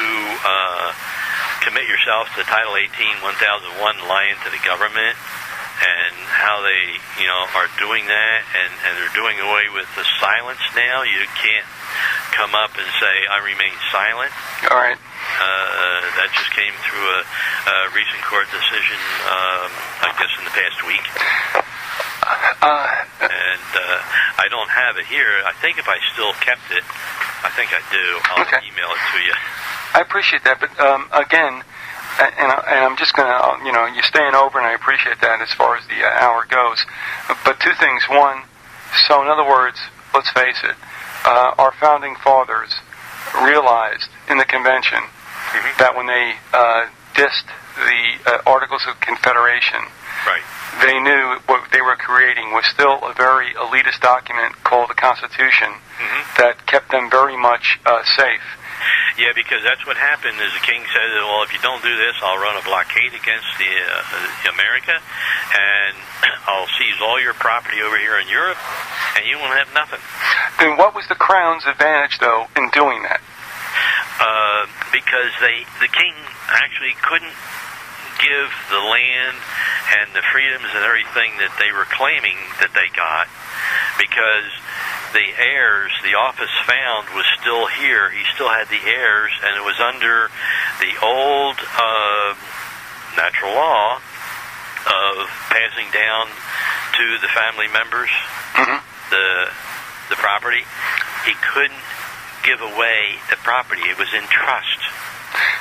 commit yourself to Title 18, 1001, lying to the government, and how they, are doing that, and they're doing away with the silence now. You can't come up and say, I remain silent. All right. That just came through a recent court decision, I guess in the past week. And I don't have it here. I think if I still kept it, I think I do. I'll email it to you. I appreciate that, but again, and I'm just going to, you're staying over, and I appreciate that as far as the hour goes. But two things. One, so in other words, let's face it, our founding fathers realized in the convention that when they dissed the Articles of Confederation, they knew what they were creating was still a very elitist document called the Constitution that kept them very much safe. Yeah, because that's what happened. Is the king said, well, if you don't do this, I'll run a blockade against America, and I'll seize all your property over here in Europe, and you won't have nothing. Then what was the crown's advantage, though, in doing that? Because the king actually couldn't give the land and the freedoms and everything that they were claiming that they got, because the heirs, the office found, was still here. He still had the heirs, and it was under the old natural law of passing down to the family members the property. He couldn't give away the property. It was in trust.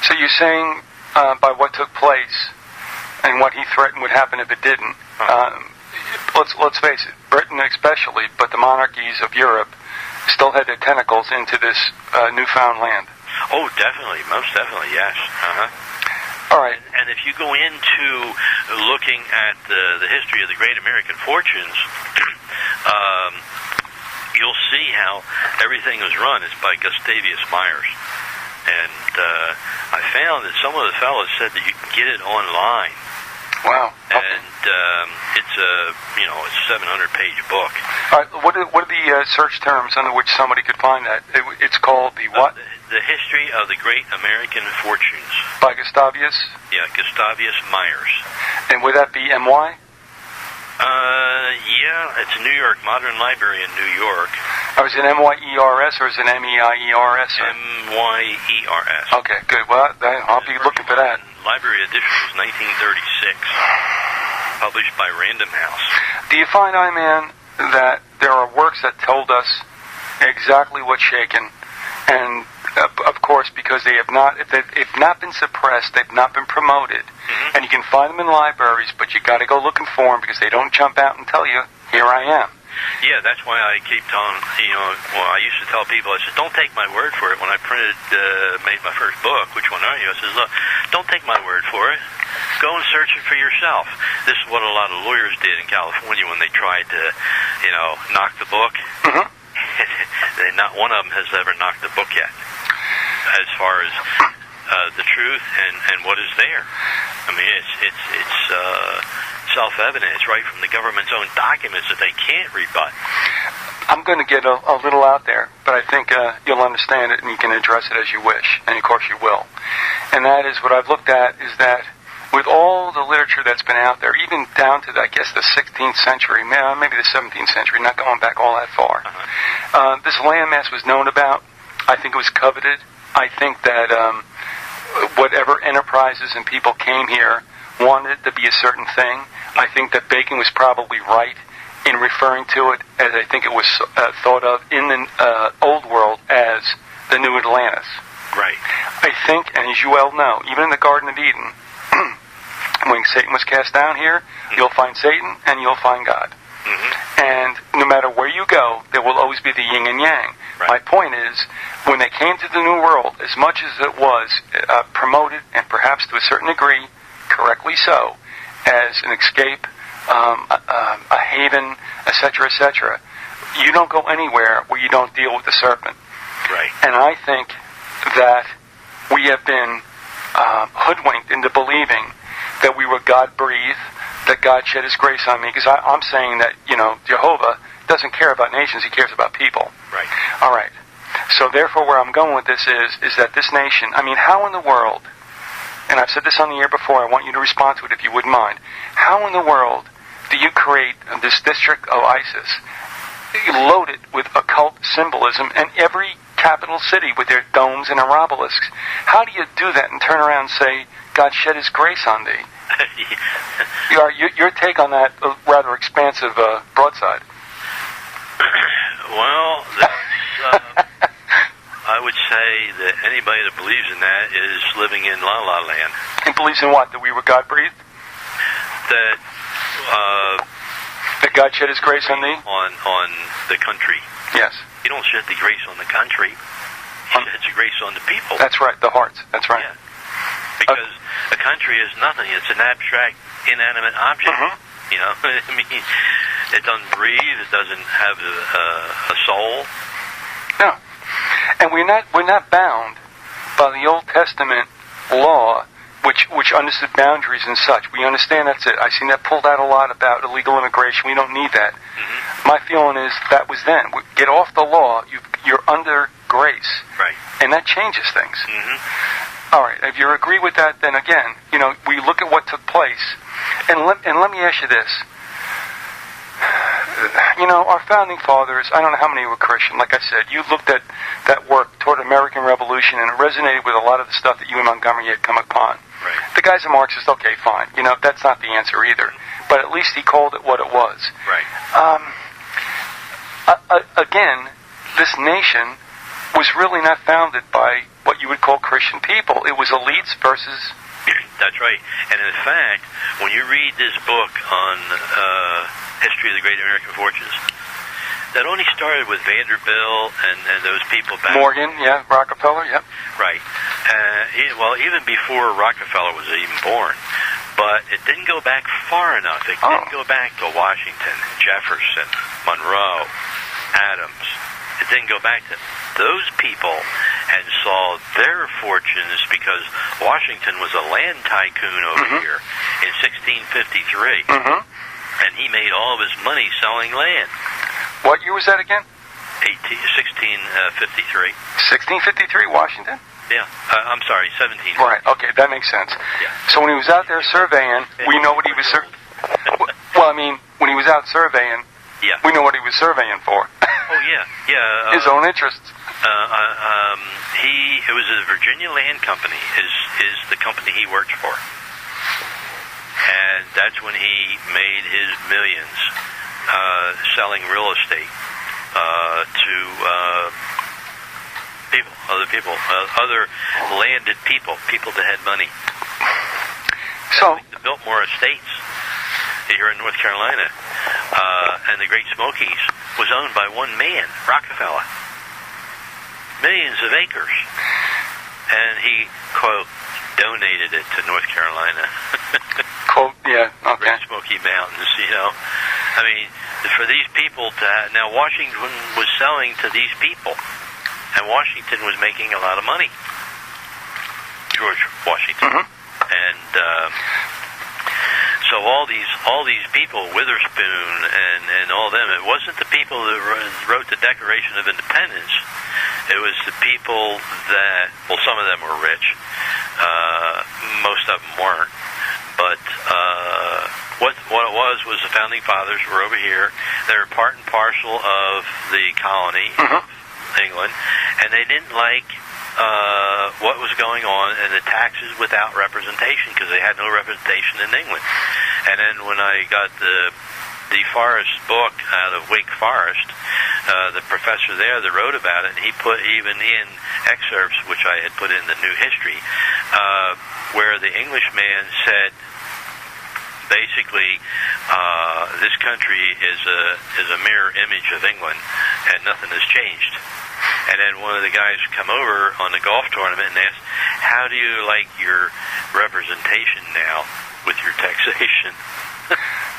So you're saying by what took place and what he threatened would happen if it didn't, let's face it, Britain especially, but the monarchies of Europe still had their tentacles into this newfound land. Oh, definitely. Most definitely, yes. All right. And if you go into looking at the history of the great American fortunes, you'll see how everything was run. It's by Gustavus Myers. And I found that some of the fellows said that you can get it online. Wow. Okay. And it's a 700-page book. All right. What are the search terms under which somebody could find that? It's called the what? The History of the Great American Fortunes. By Gustavus? Yeah, Gustavus Myers. And would that be M.Y.? Yeah, it's a New York Modern Library in New York. Is it M-Y-E-R-S or is it M-E-I-E-R-S? M-Y-E-R-S. Okay, good. Well, I'll be looking for that. Library edition was 1936, published by Random House. Do you find, I-Man, that there are works that told us exactly what's shaken, and of course, because they've not been suppressed, they've not been promoted, and you can find them in libraries, but you got to go looking for them because they don't jump out and tell you, here I am. Yeah, that's why I keep telling, I used to tell people, I said, don't take my word for it. When I made my first book, Which One Are You? I said, look, don't take my word for it. Go and search it for yourself. This is what a lot of lawyers did in California when they tried to, knock the book. Not one of them has ever knocked the book yet. as far as the truth and what is there. I mean, it's self-evident. It's right from the government's own documents that they can't rebut. I'm going to get a little out there, but I think you'll understand it and you can address it as you wish, and of course you will. And that is what I've looked at is that with all the literature that's been out there, even down to, I guess, the 16th century, maybe the 17th century, not going back all that far, this landmass was known about. I think it was coveted. I think that whatever enterprises and people came here wanted it to be a certain thing. I think that Bacon was probably right in referring to it as I think it was thought of in the old world as the New Atlantis. Right. I think, and as you well know, even in the Garden of Eden, when Satan was cast down here, you'll find Satan and you'll find God. And no matter where you go, there will always be the yin and yang. Right. My point is, when they came to the New World, as much as it was promoted, and perhaps to a certain degree, correctly so, as an escape, a haven, etc., etc., you don't go anywhere where you don't deal with the serpent. Right. And I think that we have been hoodwinked into believing that we were God-breathed, that God shed His grace on me, because I'm saying that, Jehovah doesn't care about nations, He cares about people. Right. All right. So therefore where I'm going with this is that this nation, how in the world, and I've said this on the air before, I want you to respond to it if you wouldn't mind, how in the world do you create this district of ISIS loaded with occult symbolism and every capital city with their domes and their obelisks? How do you do that and turn around and say, God shed His grace on thee? Your take on that rather expansive broadside. Well, I would say that anybody that believes in that is living in La La Land. And believes in what? That we were God-breathed? That God shed His grace on thee? On the country. Yes. You don't shed the grace on the country. You shed the grace on the people. That's right, the hearts. That's right. Yeah. Because a country is nothing. It's an abstract, inanimate object. I mean, it doesn't breathe. It doesn't have a soul. No. And we're not bound by the Old Testament law, which understood boundaries and such. We understand that's it. I've seen that pulled out a lot about illegal immigration. We don't need that. My feeling is that was then. Get off the law. You're under grace. Right. And that changes things. All right. If you agree with that, then again, we look at what took place. And let me ask you this. Our founding fathers, I don't know how many were Christian. Like I said, you looked at that work toward American Revolution, and it resonated with a lot of the stuff that you and Montgomery had come upon. Right. The guy's a Marxist, okay, fine. That's not the answer either. But at least he called it what it was. Right. Again, this nation was really not founded by what you would call Christian people. It was elites versus... That's right. And in fact, when you read this book on history of the Great American Fortunes, that only started with Vanderbilt and those people back... Morgan, yeah, Rockefeller, yeah. Right. Even before Rockefeller was even born. But it didn't go back far enough. It didn't go back to Washington, Jefferson, Monroe, Adams. It didn't go back to those people and saw their fortunes because Washington was a land tycoon over here in 1653. And he made all of his money selling land. What year was that again? 1653. 1653, Washington? Yeah. I'm sorry, 17. Right, okay, that makes sense. Yeah. So when he was out there surveying, we know what he was... when he was out surveying, we know what he was surveying for. Oh, yeah. His own interests. It was a Virginia Land Company, is the company he worked for. And that's when he made his millions selling real estate to other landed people that had money. So the Biltmore Estates here in North Carolina and the Great Smokies was owned by one man, Rockefeller. Millions of acres. And he, quote, donated it to North Carolina. Quote, yeah, okay. Great Smoky Mountains, I mean, for these people now Washington was selling to these people, and Washington was making a lot of money. George Washington. And so all these people, Witherspoon and all them, it wasn't the people that wrote the Declaration of Independence. It was the people that, well, some of them were rich. Most of them weren't. But what it was the Founding Fathers were over here. They were part and parcel of the colony of England, and they didn't like what was going on and the taxes without representation, because they had no representation in England. And then when I got the Forest book out of Wake Forest, the professor there that wrote about it, and he put even in excerpts, which I had put in the New History, where the Englishman said, basically, this country is a mirror image of England, and nothing has changed. And then one of the guys come over on the golf tournament and asked, how do you like your representation now with your taxation?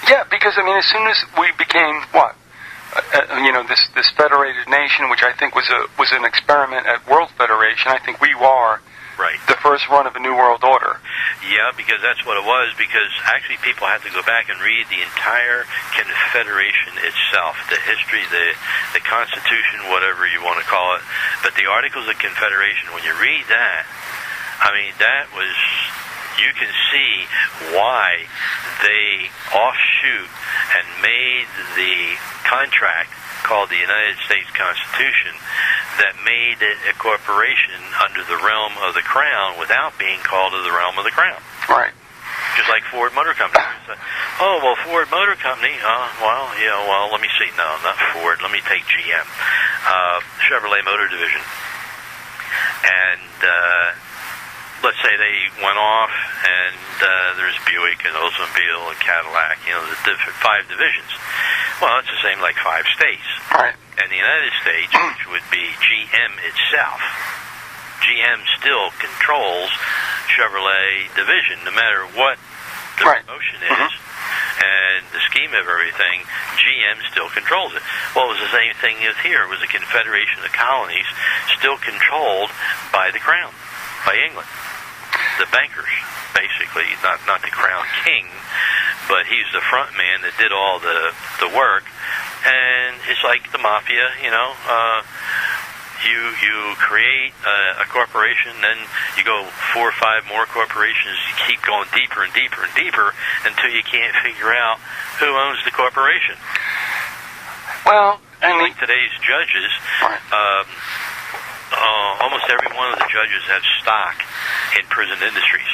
Yeah, because, I mean, as soon as we became, this federated nation, which I think was an experiment at World Federation, I think we are right. The first run of a New World Order. Yeah, because that's what it was, because actually people have to go back and read the entire Confederation itself, the history, the Constitution, whatever you want to call it, but the Articles of Confederation, when you read that, I mean, that was, you can see why they offshoot and made the contract called the United States Constitution that made it a corporation under the realm of the Crown without being called to the realm of the Crown. Right. Just like Ford Motor Company. Ford Motor Company, let me see. No, not Ford. Let me take GM. Chevrolet Motor Division. And let's say they went off, and there's Buick and Oldsmobile and Cadillac, the 5 divisions. Well, it's the same like 5 states. Right. And the United States, which would be GM itself, GM still controls Chevrolet division, no matter what the promotion is, and the scheme of everything, GM still controls it. Well, it was the same thing as here. It was a confederation of colonies still controlled by the Crown, by England. The bankers, basically, not the Crown King, but he's the front man that did all the work. And it's like the mafia, you create a corporation, then you go 4 or 5 more corporations, you keep going deeper and deeper and deeper until you can't figure out who owns the corporation. Well, like today's judges, almost every one of the judges have stock in prison industries.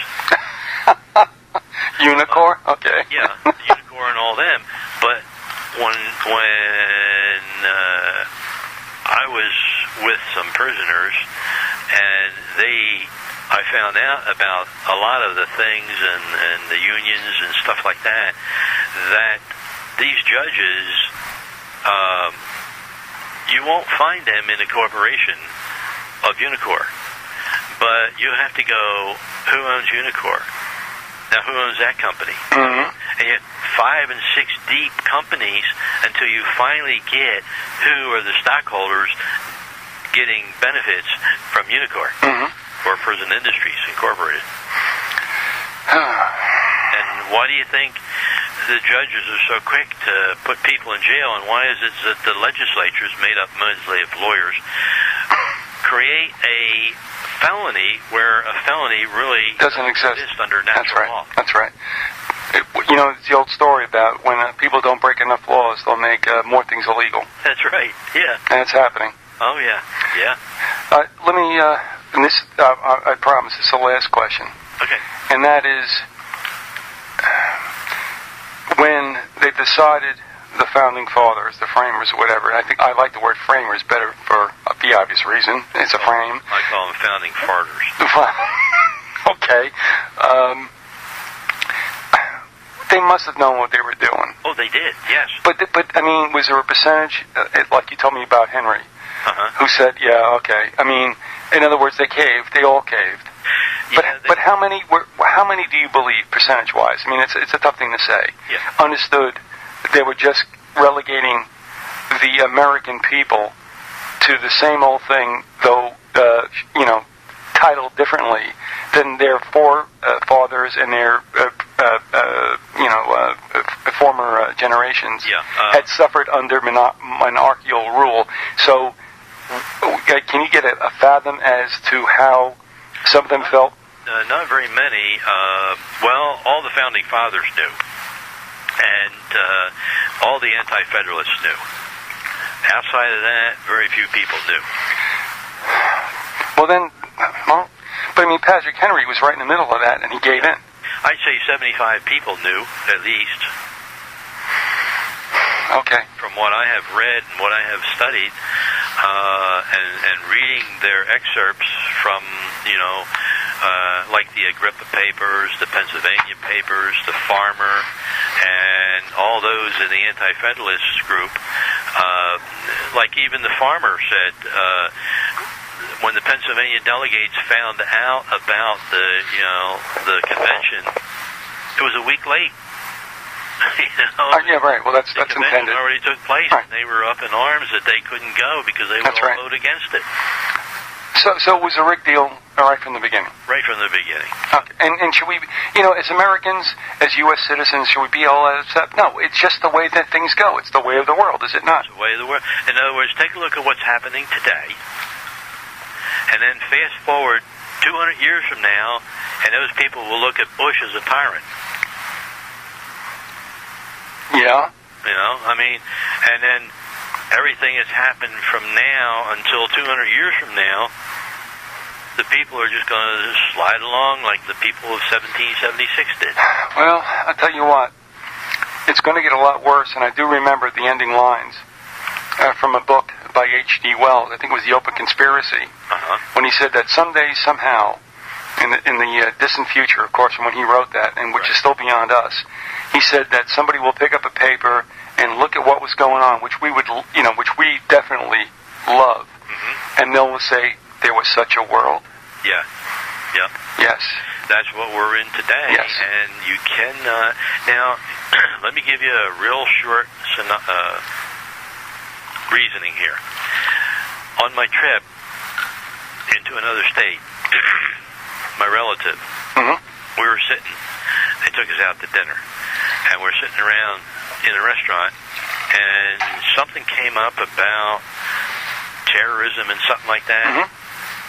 Unicor? Okay. Yeah, Unicor and all them. But when I was with some prisoners, and I found out about a lot of the things and the unions and stuff like that these judges, you won't find them in a corporation of Unicor. But you have to go, who owns Unicor? Now, who owns that company? And you have 5 and 6 deep companies until you finally get who are the stockholders getting benefits from Unicor or Prison Industries Incorporated. And why do you think the judges are so quick to put people in jail, and why is it that the legislatures, made up mostly of lawyers, create a felony where a felony really doesn't exist under natural law? That's right. It's the old story about when people don't break enough laws, they'll make more things illegal. That's right. Yeah. And it's happening. Oh yeah. Yeah. Let me. And this, I promise, this is the last question. Okay. And that is, when they decided, the Founding Fathers, the framers, or whatever. I think I like the word framers better for the obvious reason. It's a frame. I call them founding farters. Okay. They must have known what they were doing. Oh, they did. Yes. But I mean, was there a percentage, like you told me about Henry, who said, "Yeah, okay"? I mean, in other words, they caved. They all caved. Yeah, but how many do you believe, percentage-wise? I mean, it's a tough thing to say. Yeah. Understood. They were just relegating the American people to the same old thing, though, titled differently than their forefathers and their former generations had suffered under monarchical rule. So, can you get a fathom as to how some of them felt? Not very many. Well, all the founding fathers knew, and all the anti-federalists knew. Outside of that, very few people knew. But I mean, Patrick Henry was right in the middle of that, and he gave in. I'd say 75 people knew, at least. Okay. From what I have read and what I have studied, and reading their excerpts from, like the Agrippa papers, the Pennsylvania papers, the Farmer, and all those in the Anti-Federalist group, like even the Farmer said, when the Pennsylvania delegates found out about the convention, it was a week late. Yeah, right. Well, that's intended. It already took place, right. And they were up in arms that they couldn't go because they would all vote against it. So it was a rigged deal right from the beginning. Right from the beginning. Okay. And should we, as Americans, as U.S. citizens, should we be all upset? No, it's just the way that things go. It's the way of the world, is it not? It's the way of the world. In other words, take a look at what's happening today, and then fast forward 200 years from now, and those people will look at Bush as a tyrant. Yeah. And then everything that's happened from now until 200 years from now, the people are just going to slide along like the people of 1776 did. Well, I'll tell you what, it's going to get a lot worse, and I do remember the ending lines from a book by H.G. Wells. I think it was The Open Conspiracy, when he said that someday, somehow, in the distant future, of course, from when he wrote that, and which is still beyond us, he said that somebody will pick up a paper and look at what was going on, which we definitely love, and they'll say there was such a world. Yeah. Yes. That's what we're in today. Yes. And you cannot. Now, let me give you a real short reasoning here. On my trip into another state, my relative, we were sitting. They took us out to dinner, and we're sitting around in a restaurant, and something came up about terrorism and something like that,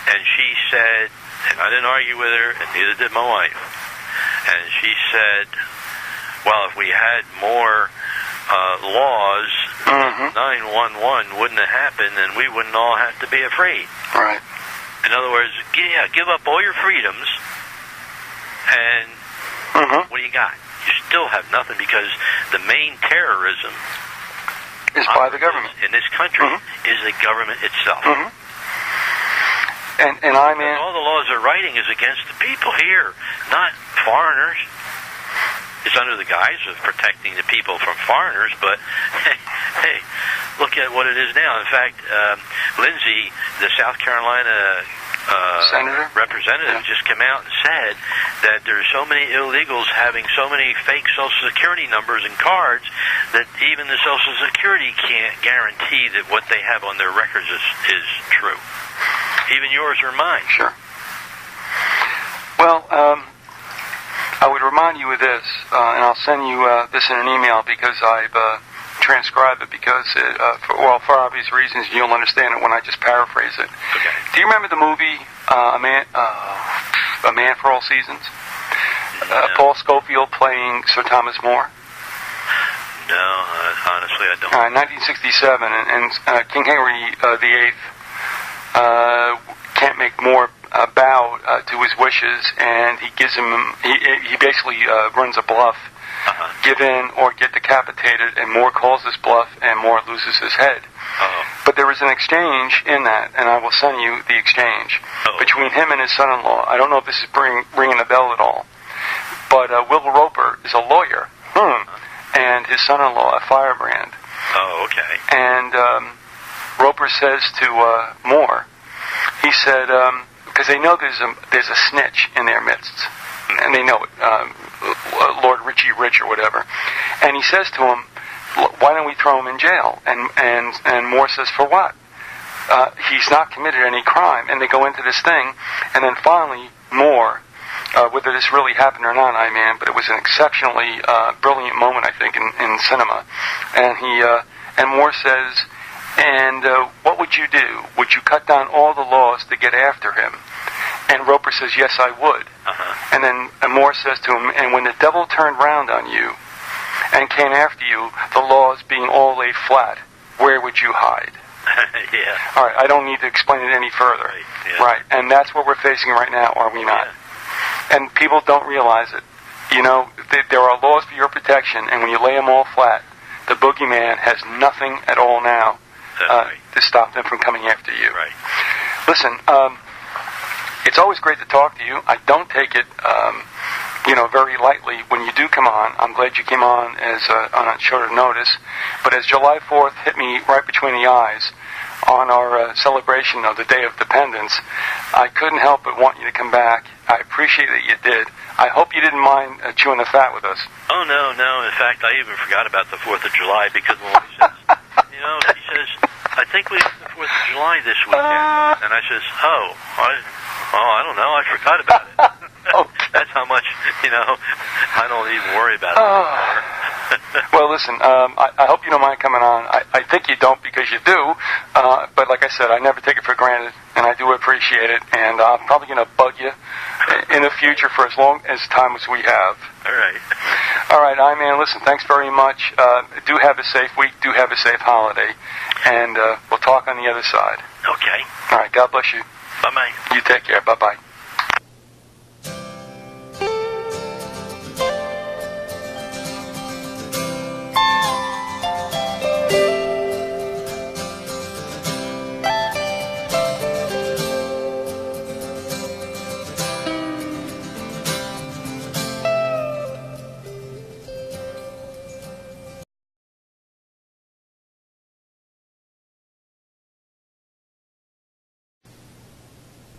and she said, and I didn't argue with her, and neither did my wife, and she said, well, if we had more laws, 9/11 wouldn't have happened, and we wouldn't all have to be afraid. Right. In other words, give up all your freedoms, and what do you got? You still have nothing, because the main terrorism is by the government in this country is the government itself. And I'm in. All the laws they're writing is against the people here, not foreigners. It's under the guise of protecting the people from foreigners, but hey, look at what it is now. In fact, Lindsay, the South Carolina Senator? representative, just came out and said that there's so many illegals having so many fake Social Security numbers and cards that even the Social Security can't guarantee that what they have on their records is true. Even yours or mine. Sure. Well, I would remind you of this, and I'll send you this in an email because I've transcribed it because, for obvious reasons, you'll understand it when I just paraphrase it. Okay. Do you remember the movie A Man for All Seasons? No. Paul Scofield playing Sir Thomas More? No, honestly, I don't. 1967, and King Henry VIII can't make more bow to his wishes, and he gives him. He basically runs a bluff. Give in or get decapitated, and Moore calls this bluff, and Moore loses his head. But there was an exchange in that, and I will send you the exchange between him and his son-in-law. I don't know if this is ringing a bell at all, but Will Roper is a lawyer, and his son-in-law a firebrand. Oh, okay. And Roper says to Moore, he said, because they know there's a snitch in their midst, and they know it, Lord Richie Rich or whatever, and he says to him, why don't we throw him in jail? And Moore says, for what? he's not committed any crime. And they go into this thing, and then finally Moore, whether this really happened or not, but it was an exceptionally brilliant moment, I think, in cinema. And Moore says, and what would you do? Would you cut down all the laws to get after him? And Roper says, yes, I would. And then Moore says to him, and when the devil turned round on you and came after you, the laws being all laid flat, where would you hide? Yeah. All right, I don't need to explain it any further. Right, yeah. Right, and that's what we're facing right now, are we not? Yeah. And people don't realize it. You know, there are laws for your protection, and when you lay them all flat, the boogeyman has nothing at all now to stop them from coming after you. Right. Listen, it's always great to talk to you. I don't take it, very lightly when you do come on. I'm glad you came on on a shorter notice. But as July 4th hit me right between the eyes on our celebration of the Day of Dependence, I couldn't help but want you to come back. I appreciate that you did. I hope you didn't mind chewing the fat with us. Oh, no. In fact, I even forgot about the 4th of July because Lily says, she says, I think we have the 4th of July this weekend. And I says, I don't know. I forgot about it. Okay. That's how much, I don't even worry about it anymore. Well, listen, I hope you don't mind coming on. I think you don't because you do. But like I said, I never take it for granted, and I do appreciate it. And I'm probably going to bug you in the future for as long as time as we have. All right, I-Man, listen, thanks very much. Do have a safe week. Do have a safe holiday. And we'll talk on the other side. Okay. All right, God bless you. Bye-bye. You take care. Bye-bye.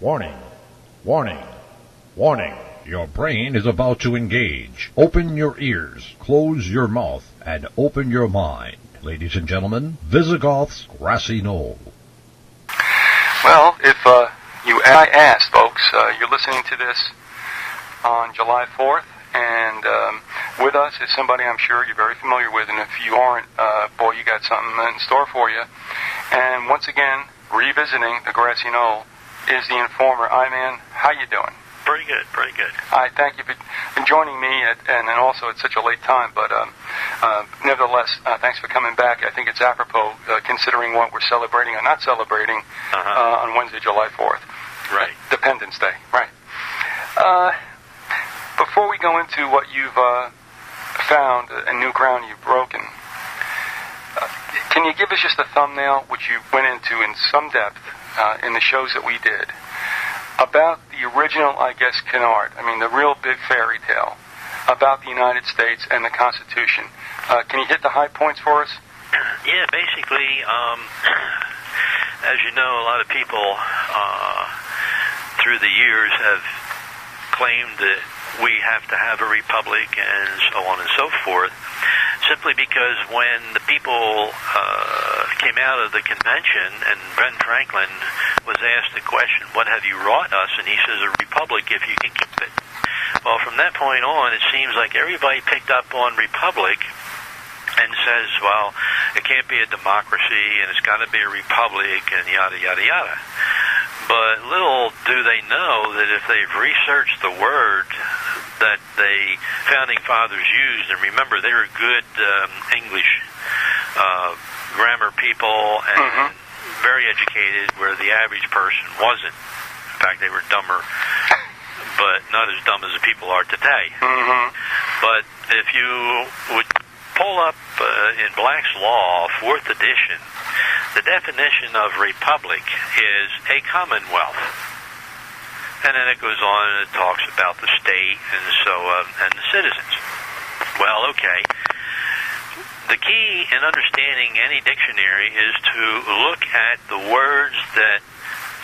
Warning, warning, warning. Your brain is about to engage. Open your ears, close your mouth, and open your mind. Ladies and gentlemen, Vyzygoth's Grassy Knoll. Well, if I asked, folks, you're listening to this on July 4th, and with us is somebody I'm sure you're very familiar with, and if you aren't, boy, you got something in store for you. And once again, revisiting the Grassy Knoll is the Informer. I-Man, how you doing? Pretty good. I thank you for joining me, and also at such a late time, but nevertheless, thanks for coming back. I think it's apropos, considering what we're celebrating or not celebrating on Wednesday, July 4th. Right. Dependence Day, right. Before we go into what you've found and new ground you've broken, can you give us just a thumbnail, which you went into in some depth in the shows that we did, about the original, I guess, canard, the real big fairy tale about the United States and the Constitution. Can you hit the high points for us? Yeah, basically, as you know, a lot of people through the years have claimed that we have to have a republic and so on and so forth, simply because when the people came out of the convention and Ben Franklin was asked the question, what have you wrought us? And he says, a republic if you can keep it. Well, from that point on, it seems like everybody picked up on republic and says, well, it can't be a democracy and it's got to be a republic and yada, yada, yada. But little do they know that if they've researched the word that the founding fathers used, and remember, they were good English grammar people and very educated, where the average person wasn't. In fact, they were dumber, but not as dumb as the people are today. But if you would pull up in Black's Law, 4th edition, the definition of republic is a commonwealth. And then it goes on and it talks about the state and and the citizens. Well, okay. The key in understanding any dictionary is to look at the words that,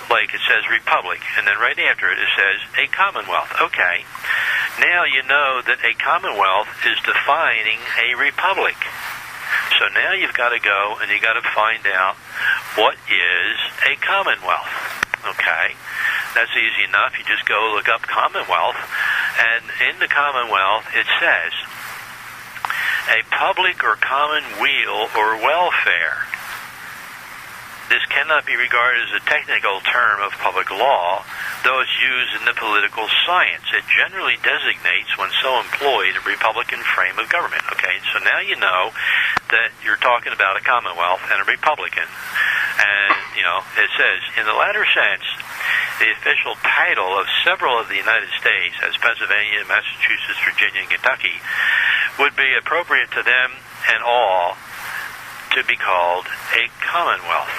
like it says republic, and then right after it, it says a commonwealth. Okay. Now you know that a commonwealth is defining a republic. So now you've got to go and you've got to find out what is a commonwealth? Okay, that's easy enough. You just go look up commonwealth, and in the commonwealth it says a public or common weal or welfare. This cannot be regarded as a technical term of public law, though it's used in the political science. It generally designates, when so employed, a republican frame of government. Okay, so now you know that you're talking about a commonwealth and a republican. And, it says, in the latter sense, the official title of several of the United States, as Pennsylvania, Massachusetts, Virginia, and Kentucky, would be appropriate to them and all to be called a commonwealth,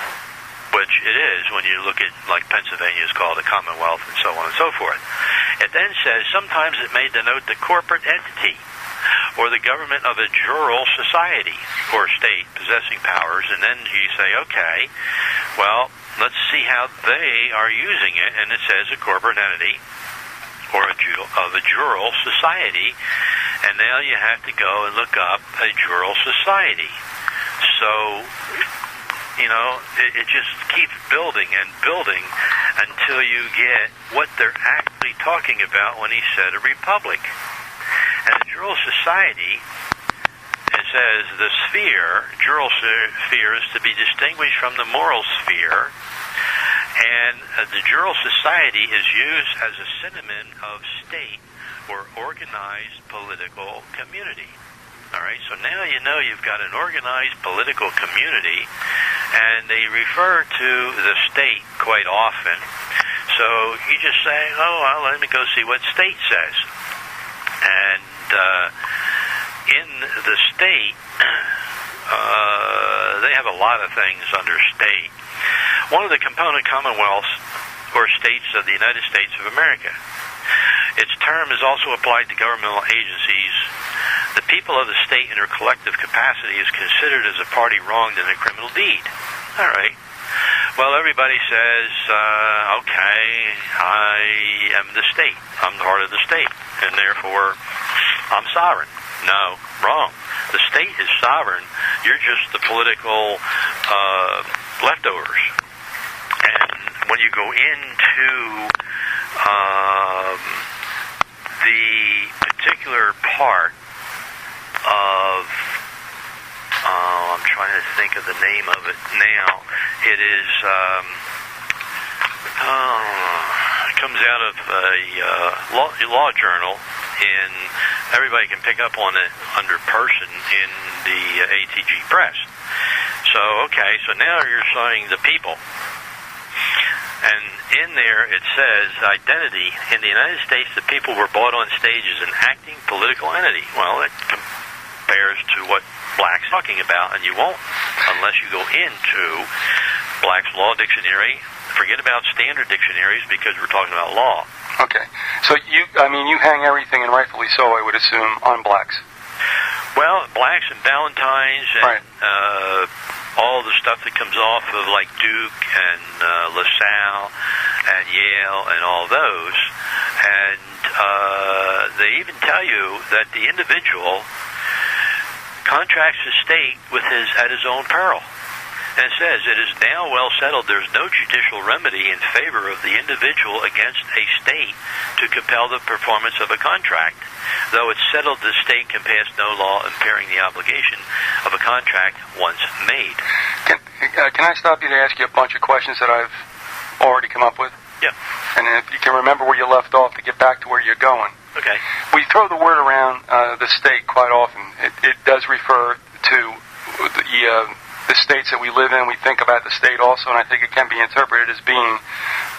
which it is when you look at, like, Pennsylvania is called a commonwealth and so on and so forth. It then says sometimes it may denote the corporate entity or the government of a jural society or state possessing powers, and then you say, okay, well, let's see how they are using it, and it says a corporate entity or of a jural society, and now you have to go and look up a jural society. So, it just keeps building and building until you get what they're actually talking about when he said a republic. And a jural society, it says the sphere, jural sphere, is to be distinguished from the moral sphere, and the jural society is used as a synonym of state or organized political community. All right, so now you know you've got an organized political community, and they refer to the state quite often. So you just say, oh, well, let me go see what state says. And in the state, they have a lot of things under state. One of the component commonwealths or states of the United States of America. Its term is also applied to governmental agencies. The people of the state in their collective capacity is considered as a party wronged in a criminal deed. All right. Well, everybody says, okay, I am the state. I'm part of the state, and therefore I'm sovereign. No, wrong. The state is sovereign. You're just the political leftovers. And when you go into the particular part of, I'm trying to think of the name of it now. It is, it comes out of a law journal, and everybody can pick up on it under person in the ATG press. So, okay, so now you're saying the people. And in there it says identity. In the United States, the people were brought on stage as an acting political entity. Well, it compares to what Black's talking about, and you won't unless you go into Black's Law Dictionary. Forget about standard dictionaries because we're talking about law. Okay. So you hang everything, and rightfully so, I would assume, on Blacks. Well, Blacks and Valentines and right. All the stuff that comes off of like Duke and LaSalle and Yale and all those. And they even tell you that the individual contracts the state at his own peril. And it says, it is now well settled there's no judicial remedy in favor of the individual against a state to compel the performance of a contract, though it's settled the state can pass no law impairing the obligation of a contract once made. Can I stop you to ask you a bunch of questions that I've already come up with? Yeah. And if you can remember where you left off to get back to where you're going. Okay. We throw the word around the state quite often. It does refer to the states that we live in. We think about the state also, and I think it can be interpreted as being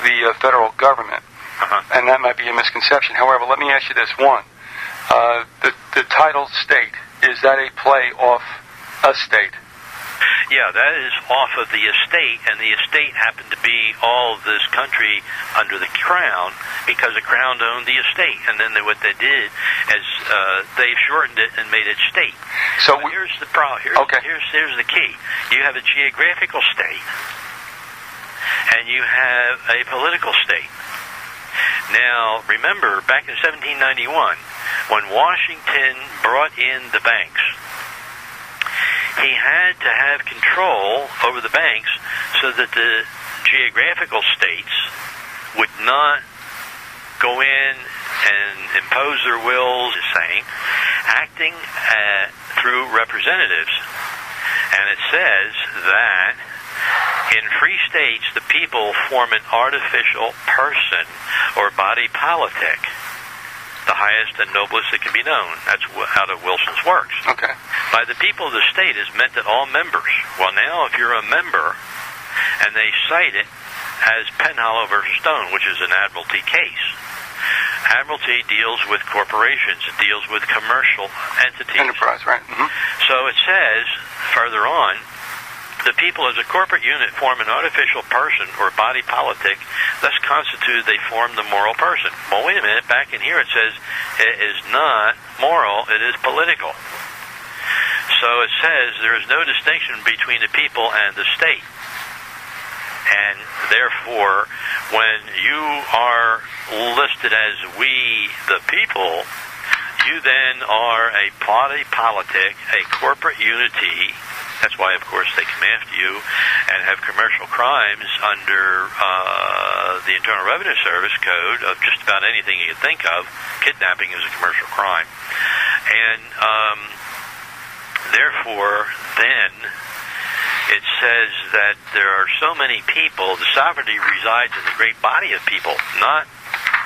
the federal government. Uh-huh. And that might be a misconception. However, let me ask you this. One, the title state, is that a play off a state? Yeah, that is off of the estate, and the estate happened to be all of this country under the crown because the crown owned the estate. And then what they did is they shortened it and made it state. So here's the problem. Here's the key. You have a geographical state, and you have a political state. Now, remember, back in 1791, when Washington brought in the banks, he had to have control over the banks so that the geographical states would not go in and impose their wills, is saying, acting through representatives. And it says that in free states, the people form an artificial person or body politic, the highest and noblest that can be known. That's out of Wilson's works. Okay. By the people of the state is meant that all members. Well, now if you're a member, and they cite it as Penhollow versus Stone, which is an admiralty case. Admiralty deals with corporations. It deals with commercial entities. Enterprise, right? Mm-hmm. So it says, further on, the people as a corporate unit form an artificial person or body politic, thus constituted they form the moral person. Well, wait a minute, back in here it says it is not moral, it is political. So it says there is no distinction between the people and the state. And therefore, when you are listed as we the people, you then are a body politic, a corporate unity. That's why, of course, they come after you and have commercial crimes under the Internal Revenue Service Code of just about anything you can think of. Kidnapping is a commercial crime. And therefore, then, it says that there are so many people, the sovereignty resides in the great body of people, not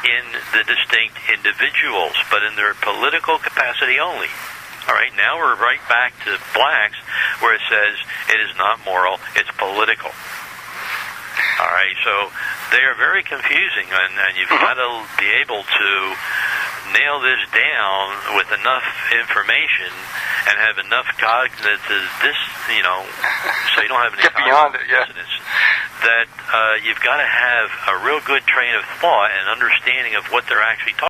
in the distinct individuals, but in their political capacity only. All right, now we're right back to blacks, where it says it is not moral, it's political. All right, so they are very confusing, and you've got to be able to nail this down with enough information and have enough cognitive, so you don't have any get beyond it, yeah. dissonance, that you've got to have a real good train of thought and understanding of what they're actually talking about.